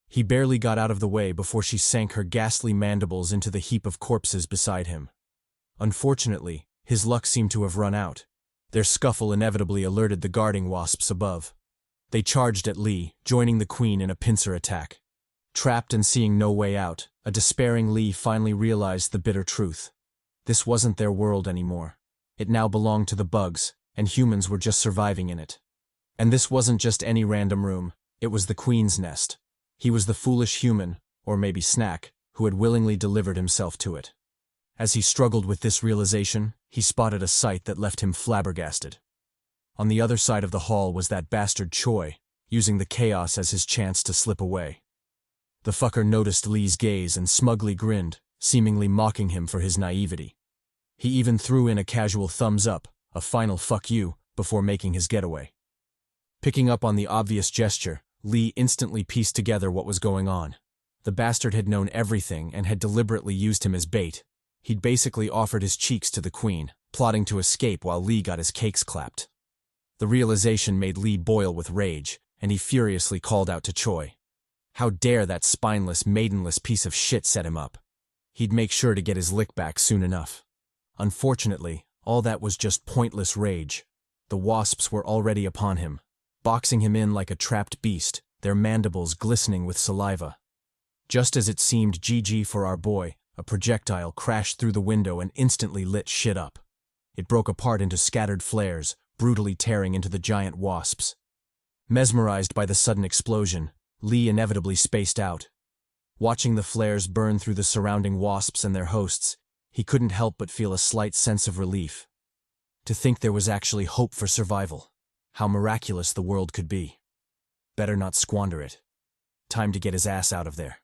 Speaker 1: He barely got out of the way before she sank her ghastly mandibles into the heap of corpses beside him. Unfortunately, his luck seemed to have run out. Their scuffle inevitably alerted the guarding wasps above. They charged at Lee, joining the Queen in a pincer attack. Trapped and seeing no way out, a despairing Lee finally realized the bitter truth. This wasn't their world anymore. It now belonged to the bugs, and humans were just surviving in it. And this wasn't just any random room, it was the Queen's nest. He was the foolish human, or maybe snack, who had willingly delivered himself to it. As he struggled with this realization, he spotted a sight that left him flabbergasted. On the other side of the hall was that bastard Choi, using the chaos as his chance to slip away. The fucker noticed Lee's gaze and smugly grinned, seemingly mocking him for his naivety. He even threw in a casual thumbs up, a final fuck you, before making his getaway. Picking up on the obvious gesture, Lee instantly pieced together what was going on. The bastard had known everything and had deliberately used him as bait. He'd basically offered his cheeks to the Queen, plotting to escape while Lee got his cakes clapped. The realization made Lee boil with rage, and he furiously called out to Choi. How dare that spineless, maidenless piece of shit set him up? He'd make sure to get his lick back soon enough. Unfortunately, all that was just pointless rage. The wasps were already upon him, boxing him in like a trapped beast, their mandibles glistening with saliva. Just as it seemed GG for our boy, a projectile crashed through the window and instantly lit shit up. It broke apart into scattered flares, brutally tearing into the giant wasps. Mesmerized by the sudden explosion, Lee inevitably spaced out. Watching the flares burn through the surrounding wasps and their hosts, he couldn't help but feel a slight sense of relief. To think there was actually hope for survival. How miraculous the world could be. Better not squander it. Time to get his ass out of there.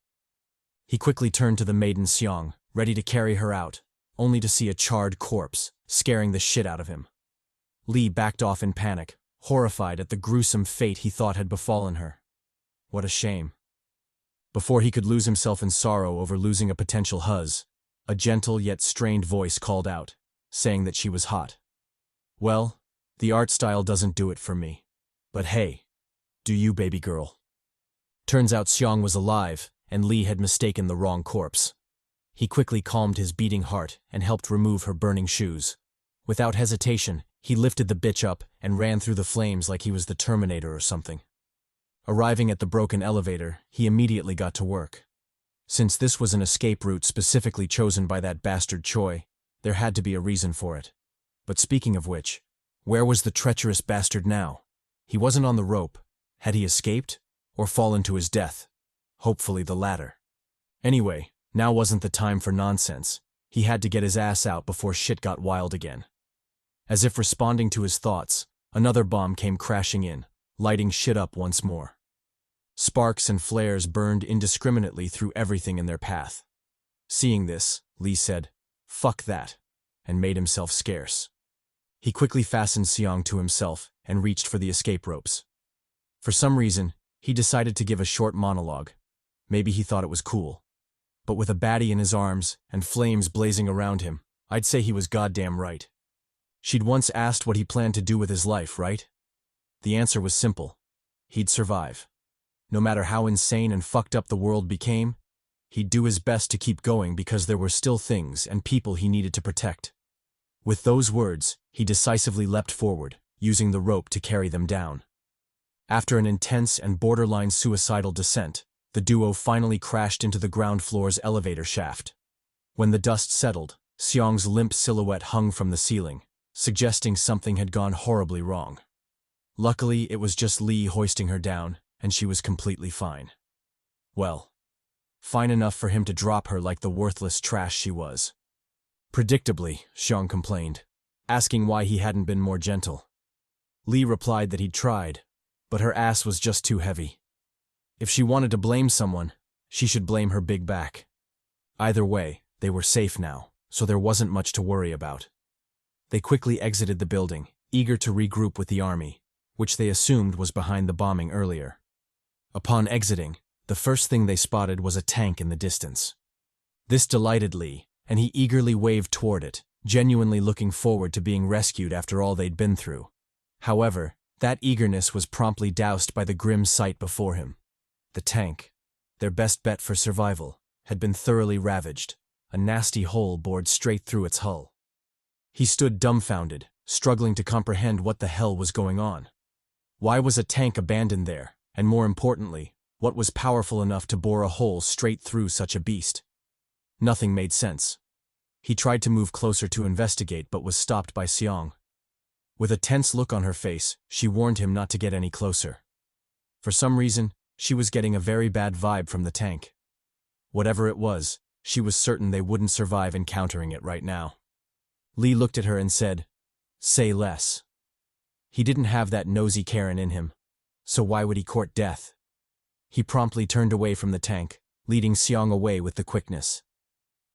Speaker 1: He quickly turned to the maiden Xiang, ready to carry her out, only to see a charred corpse, scaring the shit out of him. Li backed off in panic, horrified at the gruesome fate he thought had befallen her. What a shame. Before he could lose himself in sorrow over losing a potential huzz, a gentle yet strained voice called out, saying that she was hot. Well, the art style doesn't do it for me. But hey, do you, baby girl? Turns out Xiang was alive, and Li had mistaken the wrong corpse. He quickly calmed his beating heart and helped remove her burning shoes. Without hesitation, he lifted the bitch up and ran through the flames like he was the Terminator or something. Arriving at the broken elevator, he immediately got to work. Since this was an escape route specifically chosen by that bastard Choi, there had to be a reason for it. But speaking of which, where was the treacherous bastard now? He wasn't on the rope. Had he escaped? Or fallen to his death? Hopefully the latter. Anyway, now wasn't the time for nonsense. He had to get his ass out before shit got wild again. As if responding to his thoughts, another bomb came crashing in, lighting shit up once more. Sparks and flares burned indiscriminately through everything in their path. Seeing this, Li said, "Fuck that," and made himself scarce. He quickly fastened Xiang to himself and reached for the escape ropes. For some reason, he decided to give a short monologue. Maybe he thought it was cool. But with a baddie in his arms and flames blazing around him, I'd say he was goddamn right. She'd once asked what he planned to do with his life, right? The answer was simple. He'd survive. No matter how insane and fucked up the world became, he'd do his best to keep going because there were still things and people he needed to protect. With those words, he decisively leapt forward, using the rope to carry them down. After an intense and borderline suicidal descent, the duo finally crashed into the ground floor's elevator shaft. When the dust settled, Xiang's limp silhouette hung from the ceiling, suggesting something had gone horribly wrong. Luckily, it was just Li hoisting her down, and she was completely fine. Well, fine enough for him to drop her like the worthless trash she was. Predictably, Xiang complained, asking why he hadn't been more gentle. Li replied that he'd tried, but her ass was just too heavy. If she wanted to blame someone, she should blame her big back. Either way, they were safe now, so there wasn't much to worry about. They quickly exited the building, eager to regroup with the army, which they assumed was behind the bombing earlier. Upon exiting, the first thing they spotted was a tank in the distance. This delighted Li, and he eagerly waved toward it, genuinely looking forward to being rescued after all they'd been through. However, that eagerness was promptly doused by the grim sight before him. The tank, their best bet for survival, had been thoroughly ravaged, a nasty hole bored straight through its hull. He stood dumbfounded, struggling to comprehend what the hell was going on. Why was a tank abandoned there, and more importantly, what was powerful enough to bore a hole straight through such a beast? Nothing made sense. He tried to move closer to investigate but was stopped by Xiang. With a tense look on her face, she warned him not to get any closer. For some reason, she was getting a very bad vibe from the tank. Whatever it was, she was certain they wouldn't survive encountering it right now. Li looked at her and said, "Say less." He didn't have that nosy Karen in him, so why would he court death? He promptly turned away from the tank, leading Xiang away with the quickness.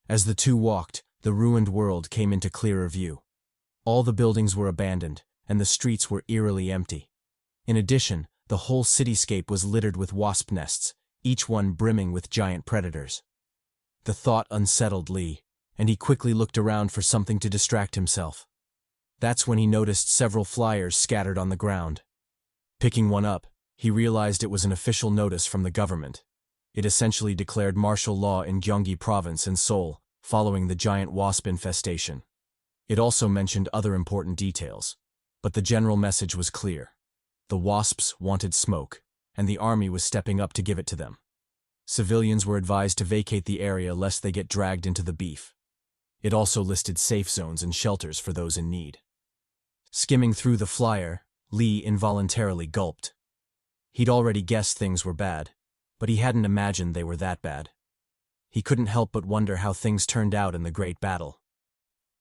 Speaker 1: As the two walked, the ruined world came into clearer view. All the buildings were abandoned, and the streets were eerily empty. In addition, the whole cityscape was littered with wasp nests, each one brimming with giant predators. The thought unsettled Li, and he quickly looked around for something to distract himself. That's when he noticed several flyers scattered on the ground. Picking one up, he realized it was an official notice from the government. It essentially declared martial law in Gyeonggi Province in Seoul, following the giant wasp infestation. It also mentioned other important details, but the general message was clear. The wasps wanted smoke, and the army was stepping up to give it to them. Civilians were advised to vacate the area lest they get dragged into the beef. It also listed safe zones and shelters for those in need. Skimming through the flyer, Li involuntarily gulped. He'd already guessed things were bad, but he hadn't imagined they were that bad. He couldn't help but wonder how things turned out in the great battle.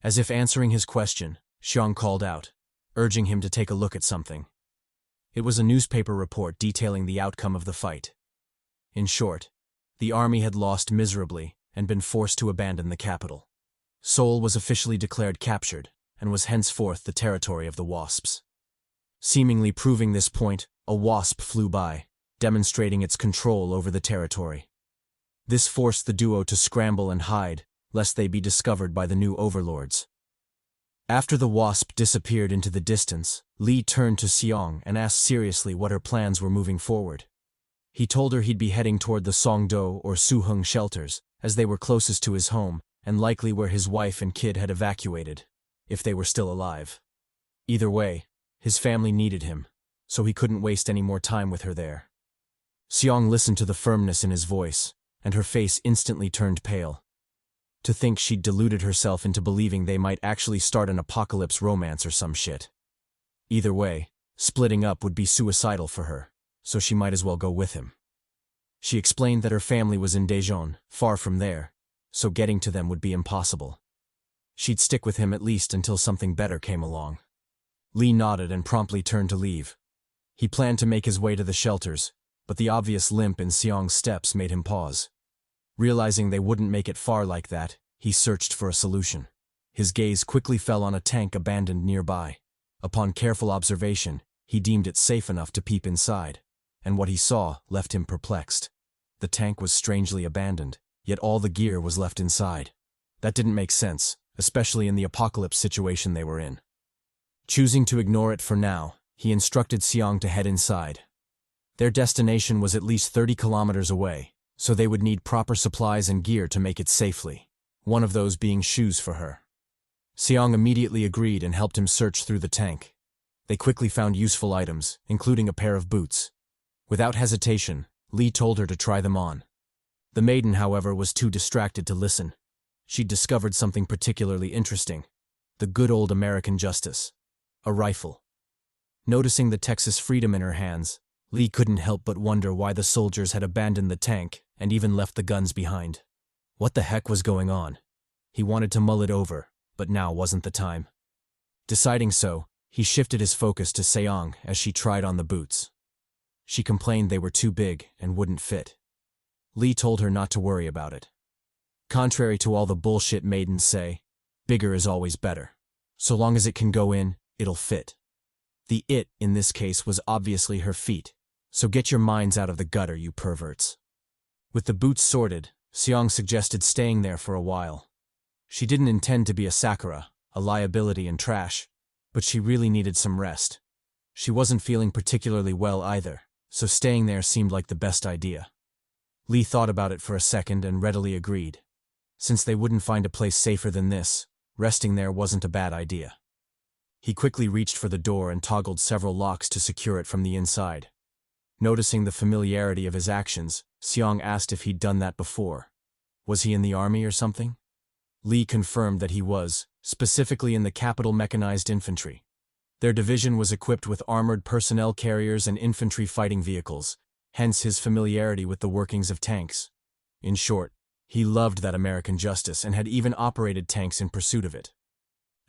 Speaker 1: As if answering his question, Xiang called out, urging him to take a look at something. It was a newspaper report detailing the outcome of the fight. In short, the army had lost miserably and been forced to abandon the capital. Seoul was officially declared captured and was henceforth the territory of the Wasps. Seemingly proving this point, a wasp flew by, demonstrating its control over the territory. This forced the duo to scramble and hide, lest they be discovered by the new overlords. After the wasp disappeared into the distance, Lee turned to Seong and asked seriously what her plans were moving forward. He told her he'd be heading toward the Songdo or Suhung shelters, as they were closest to his home and likely where his wife and kid had evacuated, if they were still alive. Either way, his family needed him, so he couldn't waste any more time with her there. Seong listened to the firmness in his voice, and her face instantly turned pale. To think she'd deluded herself into believing they might actually start an apocalypse romance or some shit. Either way, splitting up would be suicidal for her, so she might as well go with him. She explained that her family was in Daejeon, far from there, so getting to them would be impossible. She'd stick with him at least until something better came along. Lee nodded and promptly turned to leave. He planned to make his way to the shelters, but the obvious limp in Seong's steps made him pause. Realizing they wouldn't make it far like that, he searched for a solution. His gaze quickly fell on a tank abandoned nearby. Upon careful observation, he deemed it safe enough to peep inside, and what he saw left him perplexed. The tank was strangely abandoned, yet all the gear was left inside. That didn't make sense, especially in the apocalypse situation they were in. Choosing to ignore it for now, he instructed Seong to head inside. Their destination was at least 30 kilometers away, so they would need proper supplies and gear to make it safely, one of those being shoes for her. Seong immediately agreed and helped him search through the tank. They quickly found useful items, including a pair of boots. Without hesitation, Lee told her to try them on. The maiden, however, was too distracted to listen. She'd discovered something particularly interesting: the good old American justice. A rifle. Noticing the Texas Freedom in her hands, Lee couldn't help but wonder why the soldiers had abandoned the tank and even left the guns behind. What the heck was going on? He wanted to mull it over, but now wasn't the time. Deciding so, he shifted his focus to Seong as she tried on the boots. She complained they were too big and wouldn't fit. Lee told her not to worry about it. Contrary to all the bullshit maidens say, bigger is always better. So long as it can go in, it'll fit. The "it" in this case was obviously her feet, so get your minds out of the gutter, you perverts. With the boots sorted, Seong suggested staying there for a while. She didn't intend to be a Sakura, a liability and trash, but she really needed some rest. She wasn't feeling particularly well either, so staying there seemed like the best idea. Lee thought about it for a second and readily agreed. Since they wouldn't find a place safer than this, resting there wasn't a bad idea. He quickly reached for the door and toggled several locks to secure it from the inside. Noticing the familiarity of his actions, Seong asked if he'd done that before. Was he in the army or something? Lee confirmed that he was, specifically in the Capital Mechanized Infantry. Their division was equipped with armored personnel carriers and infantry fighting vehicles, hence his familiarity with the workings of tanks. In short, he loved that American justice and had even operated tanks in pursuit of it.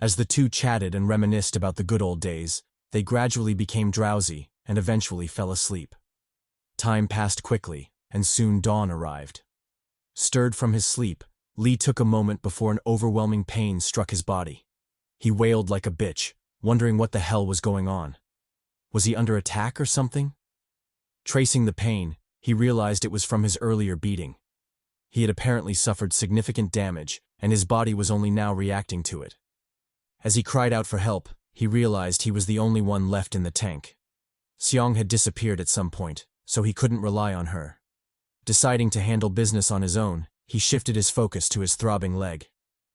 Speaker 1: As the two chatted and reminisced about the good old days, they gradually became drowsy and eventually fell asleep. Time passed quickly, and soon dawn arrived. Stirred from his sleep, Lee took a moment before an overwhelming pain struck his body. He wailed like a bitch, wondering what the hell was going on. Was he under attack or something? Tracing the pain, he realized it was from his earlier beating. He had apparently suffered significant damage, and his body was only now reacting to it. As he cried out for help, he realized he was the only one left in the tank. Seong had disappeared at some point, so he couldn't rely on her. Deciding to handle business on his own, he shifted his focus to his throbbing leg.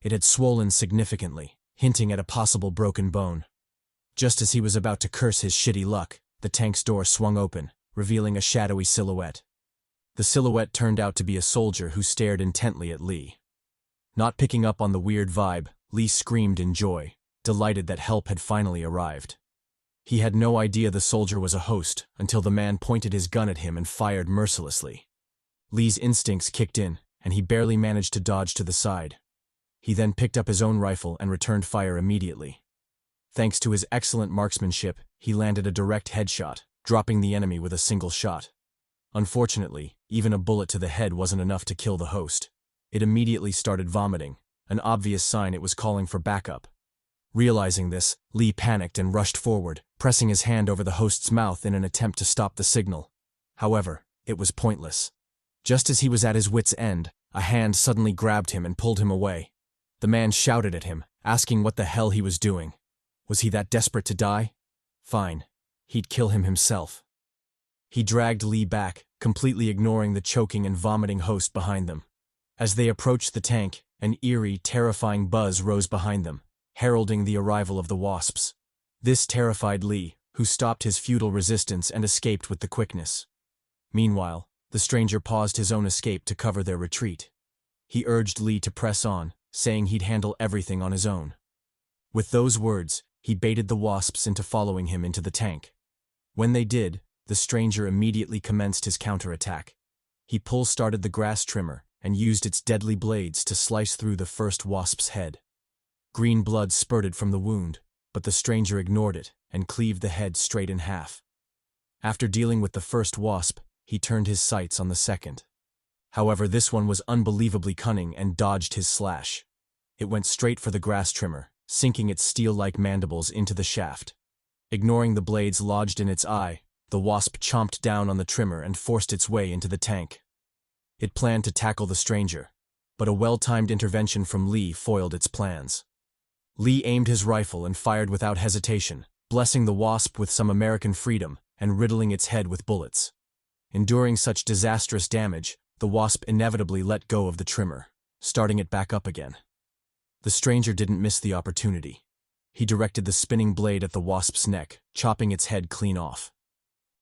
Speaker 1: It had swollen significantly, hinting at a possible broken bone. Just as he was about to curse his shitty luck, the tank's door swung open, revealing a shadowy silhouette. The silhouette turned out to be a soldier who stared intently at Lee. Not picking up on the weird vibe, Lee screamed in joy, delighted that help had finally arrived. He had no idea the soldier was a host until the man pointed his gun at him and fired mercilessly. Lee's instincts kicked in, and he barely managed to dodge to the side. He then picked up his own rifle and returned fire immediately. Thanks to his excellent marksmanship, he landed a direct headshot, dropping the enemy with a single shot. Unfortunately, even a bullet to the head wasn't enough to kill the host. It immediately started vomiting, an obvious sign it was calling for backup. Realizing this, Lee panicked and rushed forward, pressing his hand over the host's mouth in an attempt to stop the signal. However, it was pointless. Just as he was at his wit's end, a hand suddenly grabbed him and pulled him away. The man shouted at him, asking what the hell he was doing. Was he that desperate to die? Fine. He'd kill him himself. He dragged Lee back, completely ignoring the choking and vomiting host behind them. As they approached the tank, an eerie, terrifying buzz rose behind them, heralding the arrival of the wasps. This terrified Lee, who stopped his futile resistance and escaped with the quickness. Meanwhile, the stranger paused his own escape to cover their retreat. He urged Lee to press on, saying he'd handle everything on his own. With those words, he baited the wasps into following him into the tank. When they did, the stranger immediately commenced his counterattack. He pull-started the grass trimmer and used its deadly blades to slice through the first wasp's head. Green blood spurted from the wound, but the stranger ignored it and cleaved the head straight in half. After dealing with the first wasp, he turned his sights on the second. However, this one was unbelievably cunning and dodged his slash. It went straight for the grass trimmer, sinking its steel-like mandibles into the shaft. Ignoring the blades lodged in its eye, the wasp chomped down on the trimmer and forced its way into the tank. It planned to tackle the stranger, but a well-timed intervention from Lee foiled its plans. Lee aimed his rifle and fired without hesitation, blessing the wasp with some American freedom and riddling its head with bullets. Enduring such disastrous damage, the wasp inevitably let go of the trimmer, starting it back up again. The stranger didn't miss the opportunity. He directed the spinning blade at the wasp's neck, chopping its head clean off.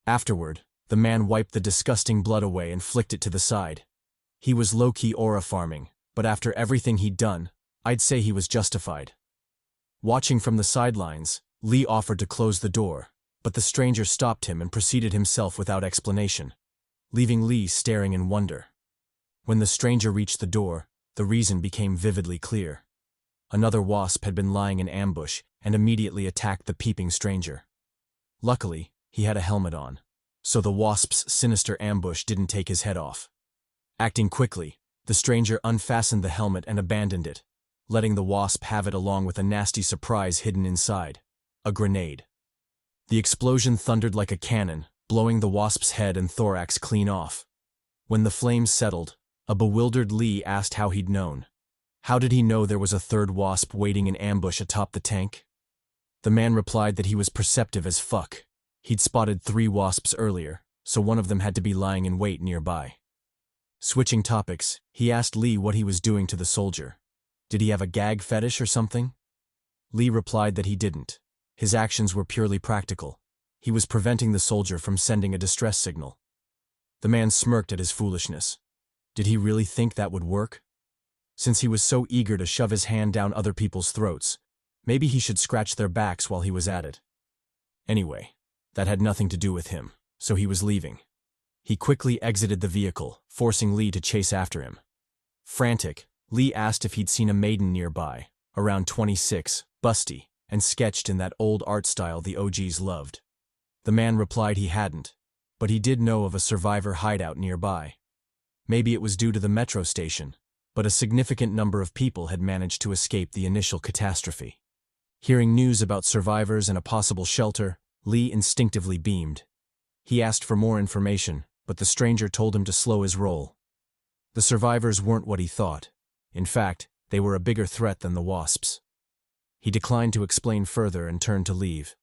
Speaker 1: Afterward, the man wiped the disgusting blood away and flicked it to the side. He was low-key aura farming, but after everything he'd done, I'd say he was justified. Watching from the sidelines, Lee offered to close the door, but the stranger stopped him and proceeded himself without explanation, leaving Lee staring in wonder. When the stranger reached the door, the reason became vividly clear. Another wasp had been lying in ambush and immediately attacked the peeping stranger. Luckily, he had a helmet on, so the wasp's sinister ambush didn't take his head off. Acting quickly, the stranger unfastened the helmet and abandoned it, letting the wasp have it along with a nasty surprise hidden inside: a grenade. The explosion thundered like a cannon, blowing the wasp's head and thorax clean off. When the flames settled, a bewildered Lee asked how he'd known. How did he know there was a third wasp waiting in ambush atop the tank? The man replied that he was perceptive as fuck. He'd spotted 3 wasps earlier, so one of them had to be lying in wait nearby. Switching topics, he asked Lee what he was doing to the soldier. Did he have a gag fetish or something? Lee replied that he didn't. His actions were purely practical. He was preventing the soldier from sending a distress signal. The man smirked at his foolishness. Did he really think that would work? Since he was so eager to shove his hand down other people's throats, maybe he should scratch their backs while he was at it. Anyway, that had nothing to do with him, so he was leaving. He quickly exited the vehicle, forcing Lee to chase after him. Frantic, Lee asked if he'd seen a maiden nearby, around 26, busty, and sketched in that old art style the OGs loved. The man replied he hadn't, but he did know of a survivor hideout nearby. Maybe it was due to the metro station, but a significant number of people had managed to escape the initial catastrophe. Hearing news about survivors and a possible shelter, Lee instinctively beamed. He asked for more information, but the stranger told him to slow his roll. The survivors weren't what he thought. In fact, they were a bigger threat than the wasps. He declined to explain further and turned to leave.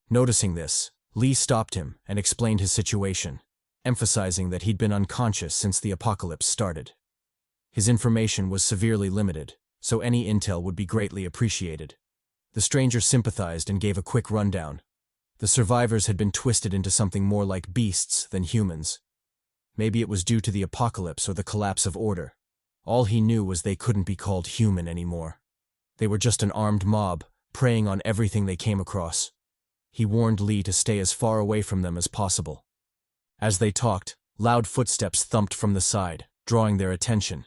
Speaker 1: Noticing this, Lee stopped him and explained his situation, emphasizing that he'd been unconscious since the apocalypse started. His information was severely limited, so any intel would be greatly appreciated. The stranger sympathized and gave a quick rundown. The survivors had been twisted into something more like beasts than humans. Maybe it was due to the apocalypse or the collapse of order. All he knew was they couldn't be called human anymore. They were just an armed mob, preying on everything they came across. He warned Lee to stay as far away from them as possible. As they talked, loud footsteps thumped from the side, drawing their attention.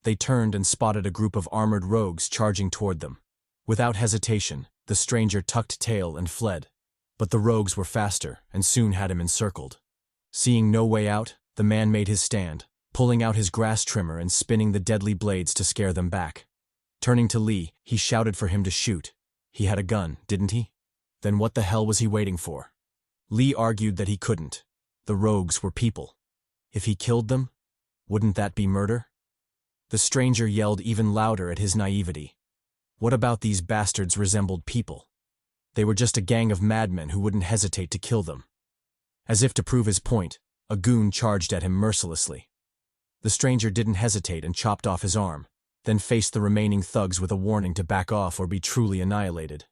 Speaker 1: They turned and spotted a group of armored rogues charging toward them. Without hesitation, the stranger tucked tail and fled. But the rogues were faster and soon had him encircled. Seeing no way out, the man made his stand, pulling out his grass trimmer and spinning the deadly blades to scare them back. Turning to Lee, he shouted for him to shoot. He had a gun, didn't he? Then what the hell was he waiting for? Lee argued that he couldn't. The rogues were people. If he killed them, wouldn't that be murder? The stranger yelled even louder at his naivety. What about these bastards resembled people? They were just a gang of madmen who wouldn't hesitate to kill them. As if to prove his point, a goon charged at him mercilessly. The stranger didn't hesitate and chopped off his arm, then faced the remaining thugs with a warning to back off or be truly annihilated.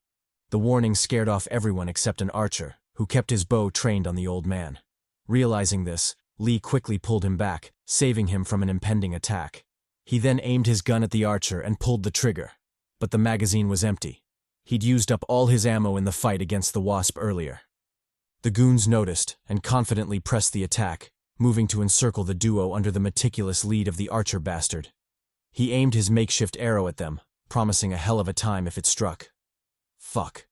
Speaker 1: The warning scared off everyone except an archer, who kept his bow trained on the old man. Realizing this, Lee quickly pulled him back, saving him from an impending attack. He then aimed his gun at the archer and pulled the trigger, but the magazine was empty. He'd used up all his ammo in the fight against the wasp earlier. The goons noticed and confidently pressed the attack, moving to encircle the duo under the meticulous lead of the archer bastard. He aimed his makeshift arrow at them, promising a hell of a time if it struck. Fuck.